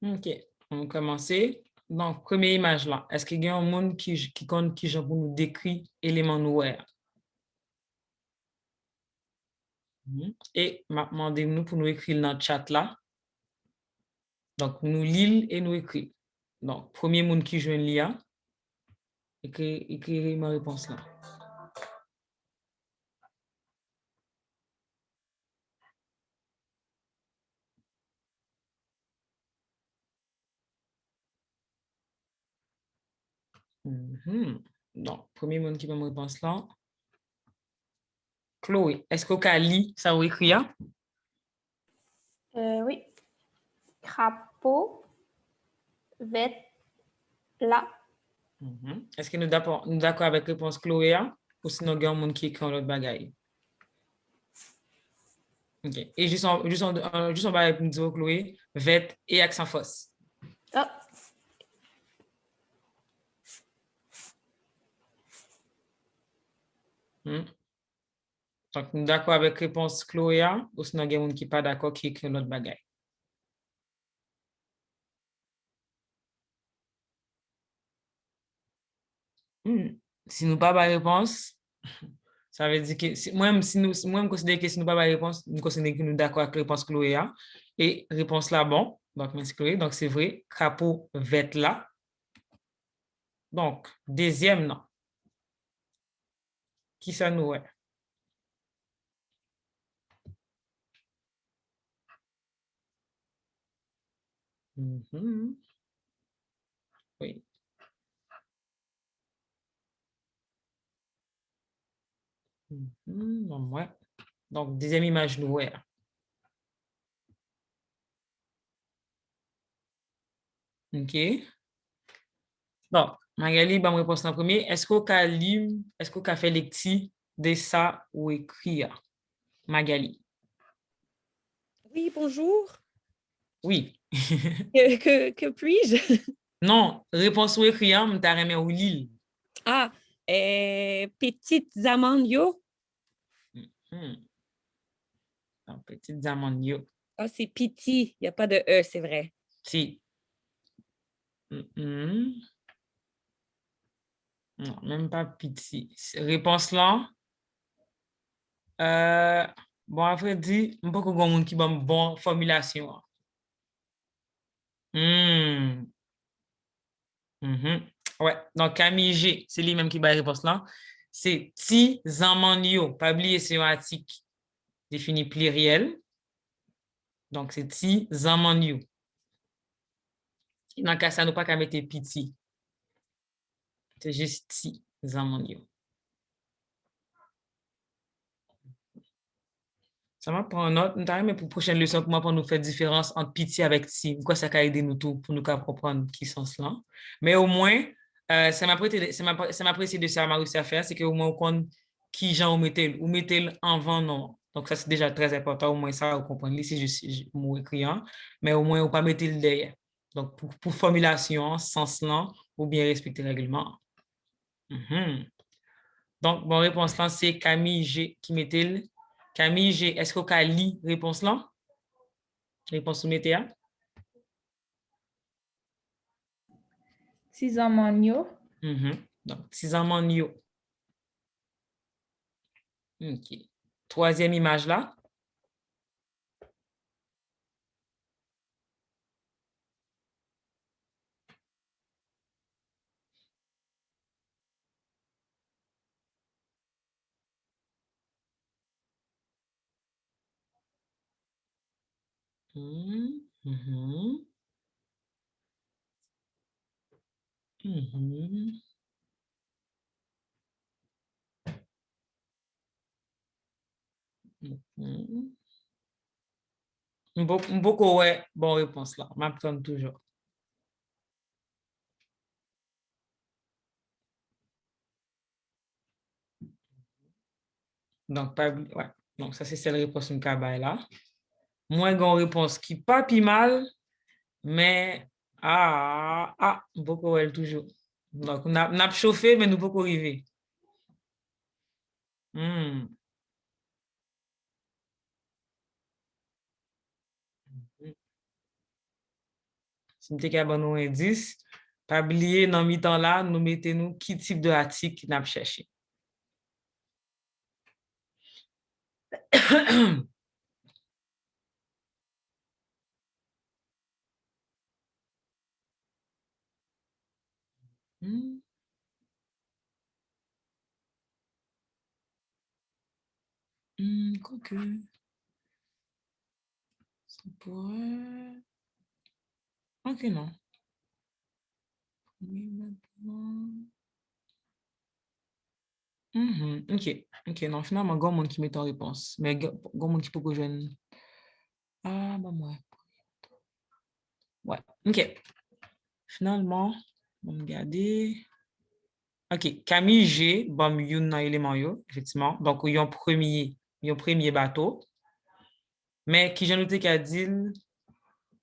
OK. On va commencer. Donc, première image là. Est-ce qu'il y a un monde qui compte qui pour nous décrire l'élément noir? Et demandez-nous pour nous écrire dans le chat là. Donc, nous lisons et nous écrivons. Donc, premier monde qui joue l'IA, écrivez ma réponse là. Donc, premier monde qui va me répondre là. Chloé, est-ce qu'au cas lit, ça vous écrit? Oui. Crapaud, vête, là. Est-ce que nous d'accord avec la réponse Chloé ou sinon il y a un monde qui écrit l'autre bagaille? OK. Et juste en bas, pour nous dire Chloé, vête et accent fausse. Ah. Donc, nous d'accord avec la réponse Chloé ou sinon il y a un monde qui n'est pas d'accord qui écrit l'autre bagaille? Si nous pas la réponse, ça veut dire que moi, si nous, moi, je considère que si nous pas la réponse, nous considérons que nous d'accord avec la réponse Chloé a. Et réponse là, bon. Donc, merci Chloé. Donc, c'est vrai, crapaud vête là. Donc, deuxième, non. Qui ça nous est? Oui. Non, ouais. Donc, deuxième image nous est. OK. Bon, Magali, bah, ma réponse en premier. Est-ce qu'on a lu, est-ce qu'on a fait lecture de ça ou écrit? Magali. Oui, bonjour. Oui. Que puis-je? Non, réponse ou écrit, m'ta remet ou lire. Ah, petites amandes, yo. Donc, petites amandes, yo. Ah, c'est piti. Il n'y a pas de E, c'est vrai. Si. Non, même pas petit. Réponse là. Bon, après, dit, je ne sais pas si qui a une bonne formulation. Ouais, donc Camille G, c'est lui-même qui va la réponse là. C'est ti zaman yo. Pas oublier, c'est un article défini pluriel. Donc, c'est ti zaman yo. Dans le cas, ça nous pas qu'à mettre petit. C'est juste ti zaman yo. Ça m'a pris en note, mais pour la prochaine leçon, pour nous faire différence entre pitié avec ti. Pourquoi ça a aidé nous tout pour nous comprendre qui sont cela. Mais au moins, ça m'a apprécié de ça, m'a réussi à faire, c'est qu'au moins on compte qui j'en ou mettez en vent non. Donc ça, c'est déjà très important, au moins ça, vous comprenez. Ici, je m'en écrit, mais au moins, on ne pas mettre le derrière. Donc, pour formulation, sens là, ou bien respecter le règlement. Donc, bon, réponse là, c'est Camille G qui mettait le. Camille G, est-ce qu'on a lu réponse là? Réponse soumettée à? Tizamanyo. Donc, Tizamanyo. OK. Troisième image là. Beaucoup, ouais, bonne réponse là. M'attends toujours. Donc, ouais. Donc, ça, c'est celle réponse une cabaye là. Moins bonne réponse qui pas pi mal, mais beaucoup ouais toujours. Donc, on a chauffé, mais nous beaucoup arriver. Si nous avons un indice, pas oublier dans mi-temps là, nous mettons qui type de article nous avons cherché. Quoique. Ça pourrait. Ok, non. Ok, non, finalement, il y a un monde qui met en réponse. Mais il y a un monde qui peut rejoindre. Ah, bah, moi. Ouais, ok. Finalement, on va regarder. Ok, Camille G, bon, il y a un élément, effectivement. Donc, il y a un premier bateau. Mais qui j'ai noté qu'a dit.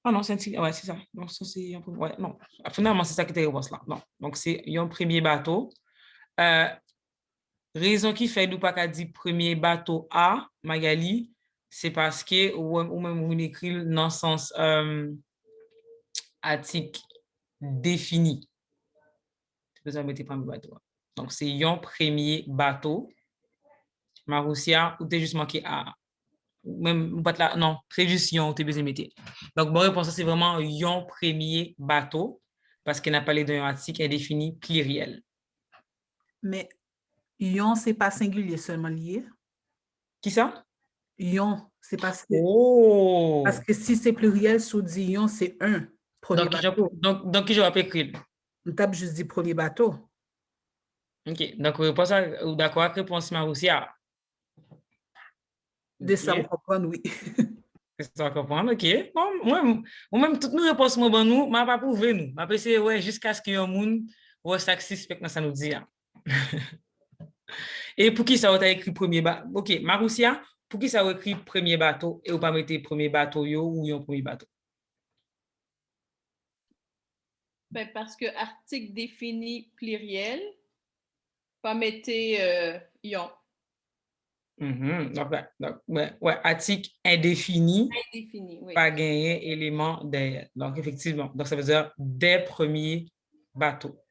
Ah non, c'est ça. Donc, ça, c'est un peu. Ouais, non. Finalement, c'est ça qui était réponse là. Non. Donc, il y a un premier bateau. Raison qui fait nous pas qu'à dire premier bateau A, Magali, c'est parce que ou même on écrit dans le sens article défini. C'est pour ça que je pas bateau. Donc, c'est yon premier bateau. Maroussia, ou t'es juste manqué A. Même, non, c'est juste yon, t'es besoin de mettre. Donc, bonne réponse, c'est vraiment yon premier bateau, parce qu'il n'a pas les d'un article indéfini pluriel. Mais yon, c'est pas singulier seulement lié. Qui ça? Yon, c'est parce que, Oh! parce que si c'est pluriel, sous dit yon, c'est un premier bateau. Donc, je vais écrire. On tape juste dit premier bateau. OK. Donc, réponse d'accord avec réponse Maroussia. De ça, vous comprenez, oui. C'est ça, comprendre, OK. Bon, moi-même, toutes nos réponses, moi, bon, nous, m'a pas prouvé, nous. M'a pensé, ouais, jusqu'à ce qu'il y ait un monde, ouais, ça suspect, ça nous dit. Hein. Et pour qui ça a écrit premier bateau? OK, Maroussia, pour qui ça a écrit premier bateau et ou pas mettre premier bateau yo ou yon premier bateau? Ben, parce que article défini pluriel, pas mettre yon. Donc, ouais, article indéfini, Indéfini, oui. pas gagné élément derrière. Donc, effectivement, donc ça veut dire des premiers bateaux.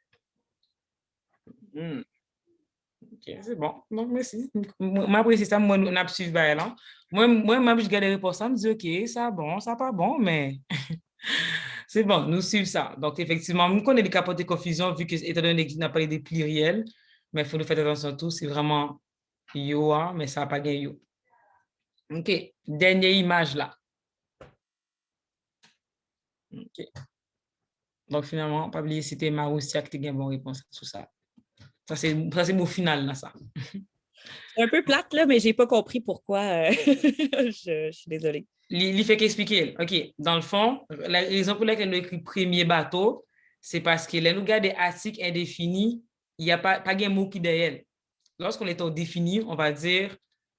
OK, c'est bon. Donc, merci. Moi, après, c'est ça, moi, on a suivi là. Moi, je regarde les réponses, je me dis, OK, ça bon, ça pas bon, mais c'est bon, nous suivons ça. Donc, effectivement, nous connaissons des capotes de confusion, vu que, étant donné qu'il n'a pas des pluriels, mais il faut nous faire attention à tout, c'est vraiment yo, mais ça n'a pas gagné yo. OK, dernière image là. OK. Donc, finalement, pas oublier, c'était Maroussia qui a une bonne réponse à tout ça. Ça, c'est mon final, là, ça. C'est un peu plate, là, mais je n'ai pas compris pourquoi. Je suis désolée. Il fait qu'expliquer. OK. Dans le fond, la raison pour laquelle nous écrit premier bateau, c'est parce que là, nous regardons des articles indéfinis, il n'y a pas de mot qui derrière. Lorsqu'on est au défini, on va dire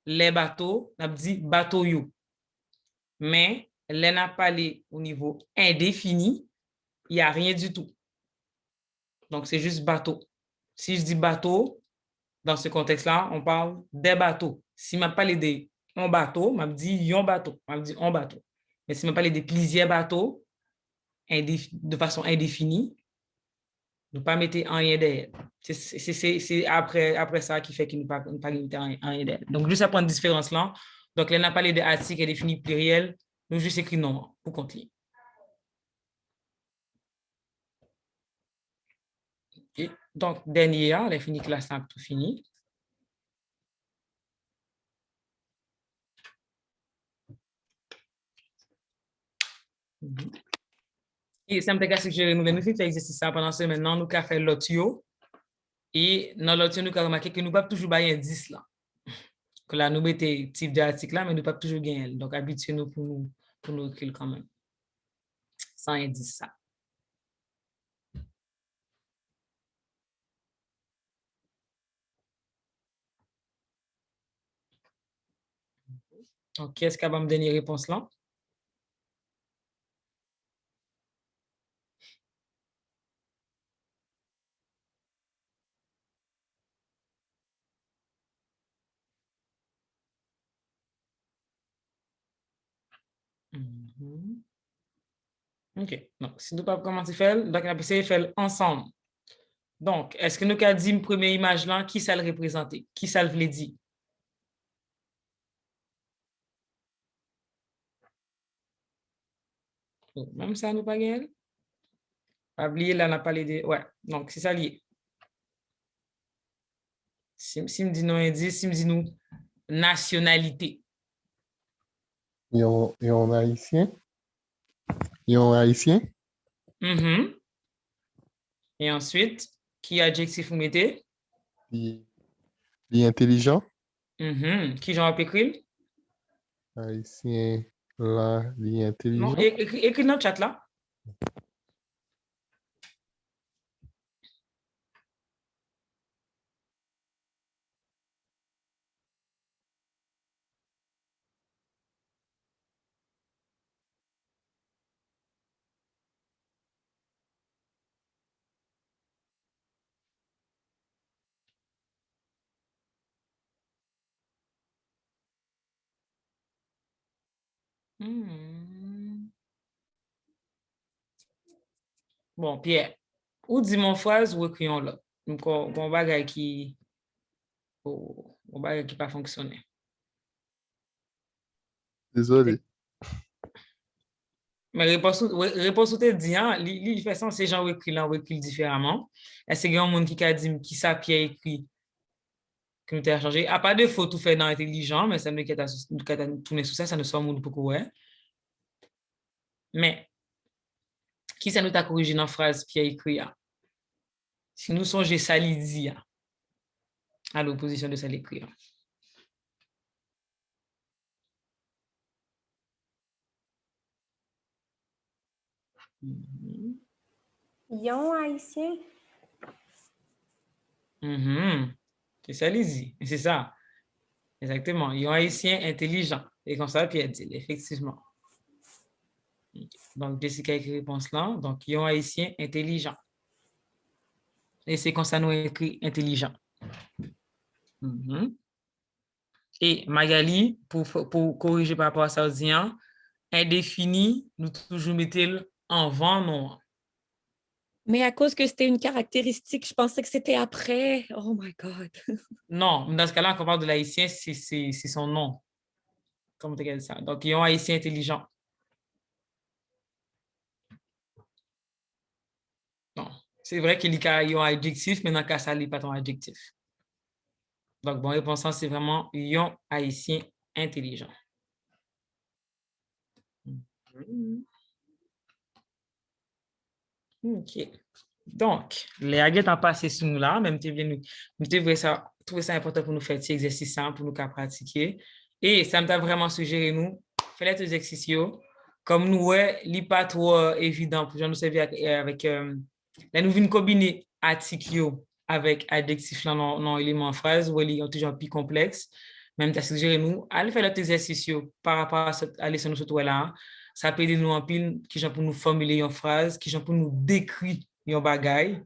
les bateaux, on a dit bateau you. Mais là, n'a pas les au niveau indéfini, il n'y a rien du tout. Donc, c'est juste bateau. Si je dis bateau, dans ce contexte-là, on parle des bateaux. Si je parle de un bateau, je dis yon bateau. Je dis un bateau. Mais si je parle de plusieurs bateaux, de façon indéfinie, ne pas mettre en rien derrière. C'est après ça qui fait qu'il ne pas mettre en rien derrière. Donc, juste à prendre cette différence-là. Donc, là, on a parlé de article indéfini pluriel. Nous, juste écrit non pour continuer. Okay. Donc, dernier, on a fini classe 5, tout fini. Et ça me fait suggérer nous faire l'exercice pendant ce maintenant, nous avons fait l'autre. Et dans l'autre, nous avons remarqué que nous ne pouvons pas toujours gagner un 10 là. Que là, nous mettons type d'article là, mais nous ne pouvons pas toujours gagner. Donc, habituez-nous pour nous écrire quand même. Sans indice ça. Donc, qui est-ce qui va me donner réponse là? OK. Donc, si nous ne pouvons pas commencer à faire, donc on va essayer de faire ensemble. Donc, est-ce que nous avons dit une première image là, qui ça le représenter? Qui ça le voulait dire? Même ça, nous pas gagné. Pas oublier, là, on a parlé de... Ouais, donc c'est ça lié. Si me dit non indice, si me dit nous nationalité. Yon haïtien. Yon haïtien. Et ensuite, qui adjectif vous mettez? Li intelligent. Qui j'en ai écrit? Haïtien, là, li intelligent. Non, écris dans le chat là. Bon, Pierre, ou dis mon phrase ou écrions là. on bagay qui on bagay qui pas fonctionné. Désolé. Mais réponse ou te dit, hein, li fait ça, ces gens écrit différemment. Est-ce qu'il y a un monde qui a dit qui ça Pierre écrit que nous t'ai changé? À part de fautes tout fait dans intelligent, mais ça me nous tourner sur ça, ça ne soit monde beaucoup ouais. Mais qui ça nous t'a corrigé dans la phrase Pierre écrit? Si nous songeons ça li dit à l'opposition de ça l'écrit. Yon haïtien. C'est ça li dit. C'est ça. Exactement. Ils ont haïtien intelligent. Et comme ça, Pierre dit, effectivement. Donc, Jessica écrit réponse là. Donc, ils ont haïtien intelligent. Et c'est comme ça nous écrit intelligent. Et Magali, pour corriger par rapport à ça, indéfini, nous toujours mettons en vent non. Mais à cause que c'était une caractéristique, je pensais que c'était après. Oh my God. Non, dans ce cas-là, quand on parle de l'haïtien, c'est son nom. Comment tu regardes ça? Donc, ils ont haïtien intelligent. Non. C'est vrai qu'il y a un adjectif, mais dans le cas, ça n'est pas ton adjectif. Donc, bon, réponse, c'est vraiment yon haïtien intelligent. OK. Donc, les aguettes ont passé sur nous là, même nous trouver ça important pour nous faire cet exercice pour nous pratiquer. Et ça m'a vraiment suggéré nous, faire les exercices. Comme nous, il n'est pas trop évident pour nous servir avec là, nous venons combiner article avec adjectif dans l'élément phrase, où il est toujours plus complexe. Même tu as suggéré nous, aller faire les exercices par rapport à la leçon nous là. Ça peut aider nous en pile, qui pour nous formuler une phrase, qui pour nous décrire un bagage.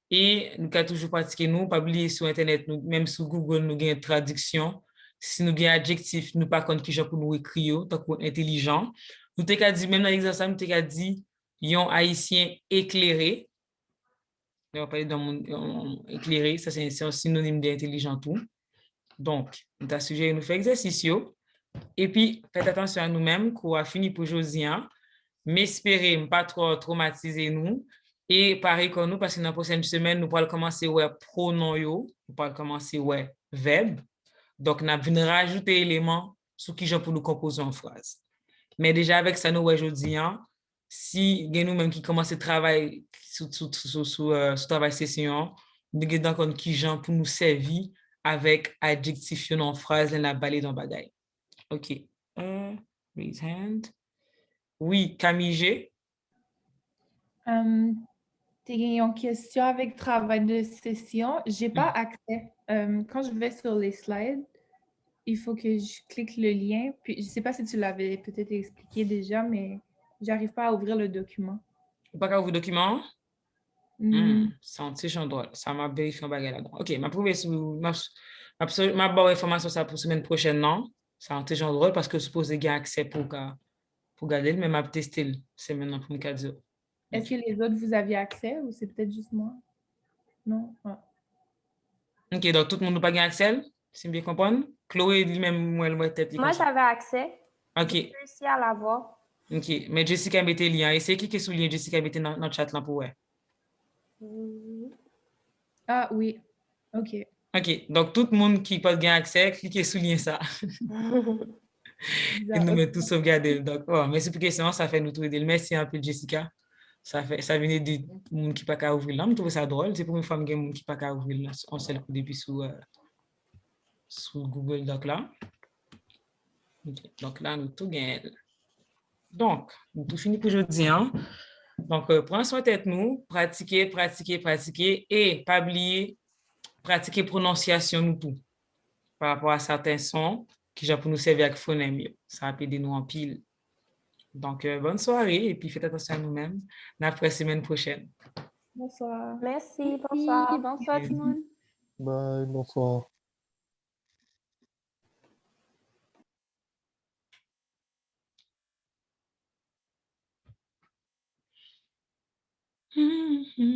Et nous avons toujours pratiqué nous, pas oublier sur Internet, nous, même sur Google, nous avons une traduction. Si nous avons un adjectif, nous pas contre qui pour nous écrire, tant intelligent. Nous t'ai dit, même dans l'exercice, nous t'ai dit, un haïtien éclairé. On va parler d'un monde éclairé, ça c'est un synonyme d'intelligent tout. Donc, nous avons suggéré nous faire exercice. Et puis, faites attention à nous-mêmes, qu'on a fini pour aujourd'hui, mais espérez ne pas trop traumatiser nous. Et pareil comme nous, parce que dans la prochaine semaine, nous pourrons commencer ouais pronom, nous pourrons commencer ouais verbe. Donc, nous allons rajouter éléments sur qui j'en pour nous composer en phrase. Mais déjà, avec ça, nous, aujourd'hui, si nous-mêmes qui commençons à travailler sur travail session, nous avons qui j'en pour nous servir avec adjectif en phrase, et la balai dans bagaille. OK. Raise hand. Oui, Camille G. Tu as une question avec travail de session. Je n'ai pas accès. Quand je vais sur les slides, il faut que je clique le lien. Puis, je ne sais pas si tu l'avais peut-être expliqué déjà, mais je n'arrive pas à ouvrir le document. Tu pas qu'à ouvrir le document? C'est un petit champ droit. Ça m'a vérifié un bagage là-dedans. OK, ma bonne information ça pour semaine prochaine, non? C'est un petit champ droit parce que je suppose qu'il y a accès pour garder, mais m'a testé. C'est maintenant pour me dire. Est-ce que les autres, vous aviez accès ou c'est peut-être juste moi? Non? Ah. OK, donc tout le monde n'a pas accès, si bien comprendre? Chloé lui-même, elle tête. Moi, j'avais accès. OK. J'ai réussi à l'avoir. OK, mais Jessica mettait le lien. Et c'est qui est sous le lien Jessica mettait dans le chat là pour ouais? Ah oui, OK. OK, donc tout le monde qui peut gagner accès, cliquez sur le lien ça. Et nous mettons tout sauvegarder. Donc, merci pour la question, ça fait nous tout aider. Merci un peu Jessica. Ça venait de monde qui pas qu'à ouvrir là. Je trouve ça drôle. C'est pour une femme qui n'a pas qu'à ouvrir là. On s'est depuis sous Google Doc là. Okay. Donc là, nous tout gagnons. Donc, nous tout fini pour aujourd'hui. Donc, prenez soin de tête nous, pratiquez et pas oublier, pratiquer prononciation nous tout par rapport à certains sons qui pour nous servir avec phonème. Ça va aider nous en pile. Donc, bonne soirée et puis faites attention à nous-mêmes. À la semaine prochaine. Bonsoir. Merci, bonsoir. Bonsoir tout le monde. Bye, bonsoir. Mm-hmm.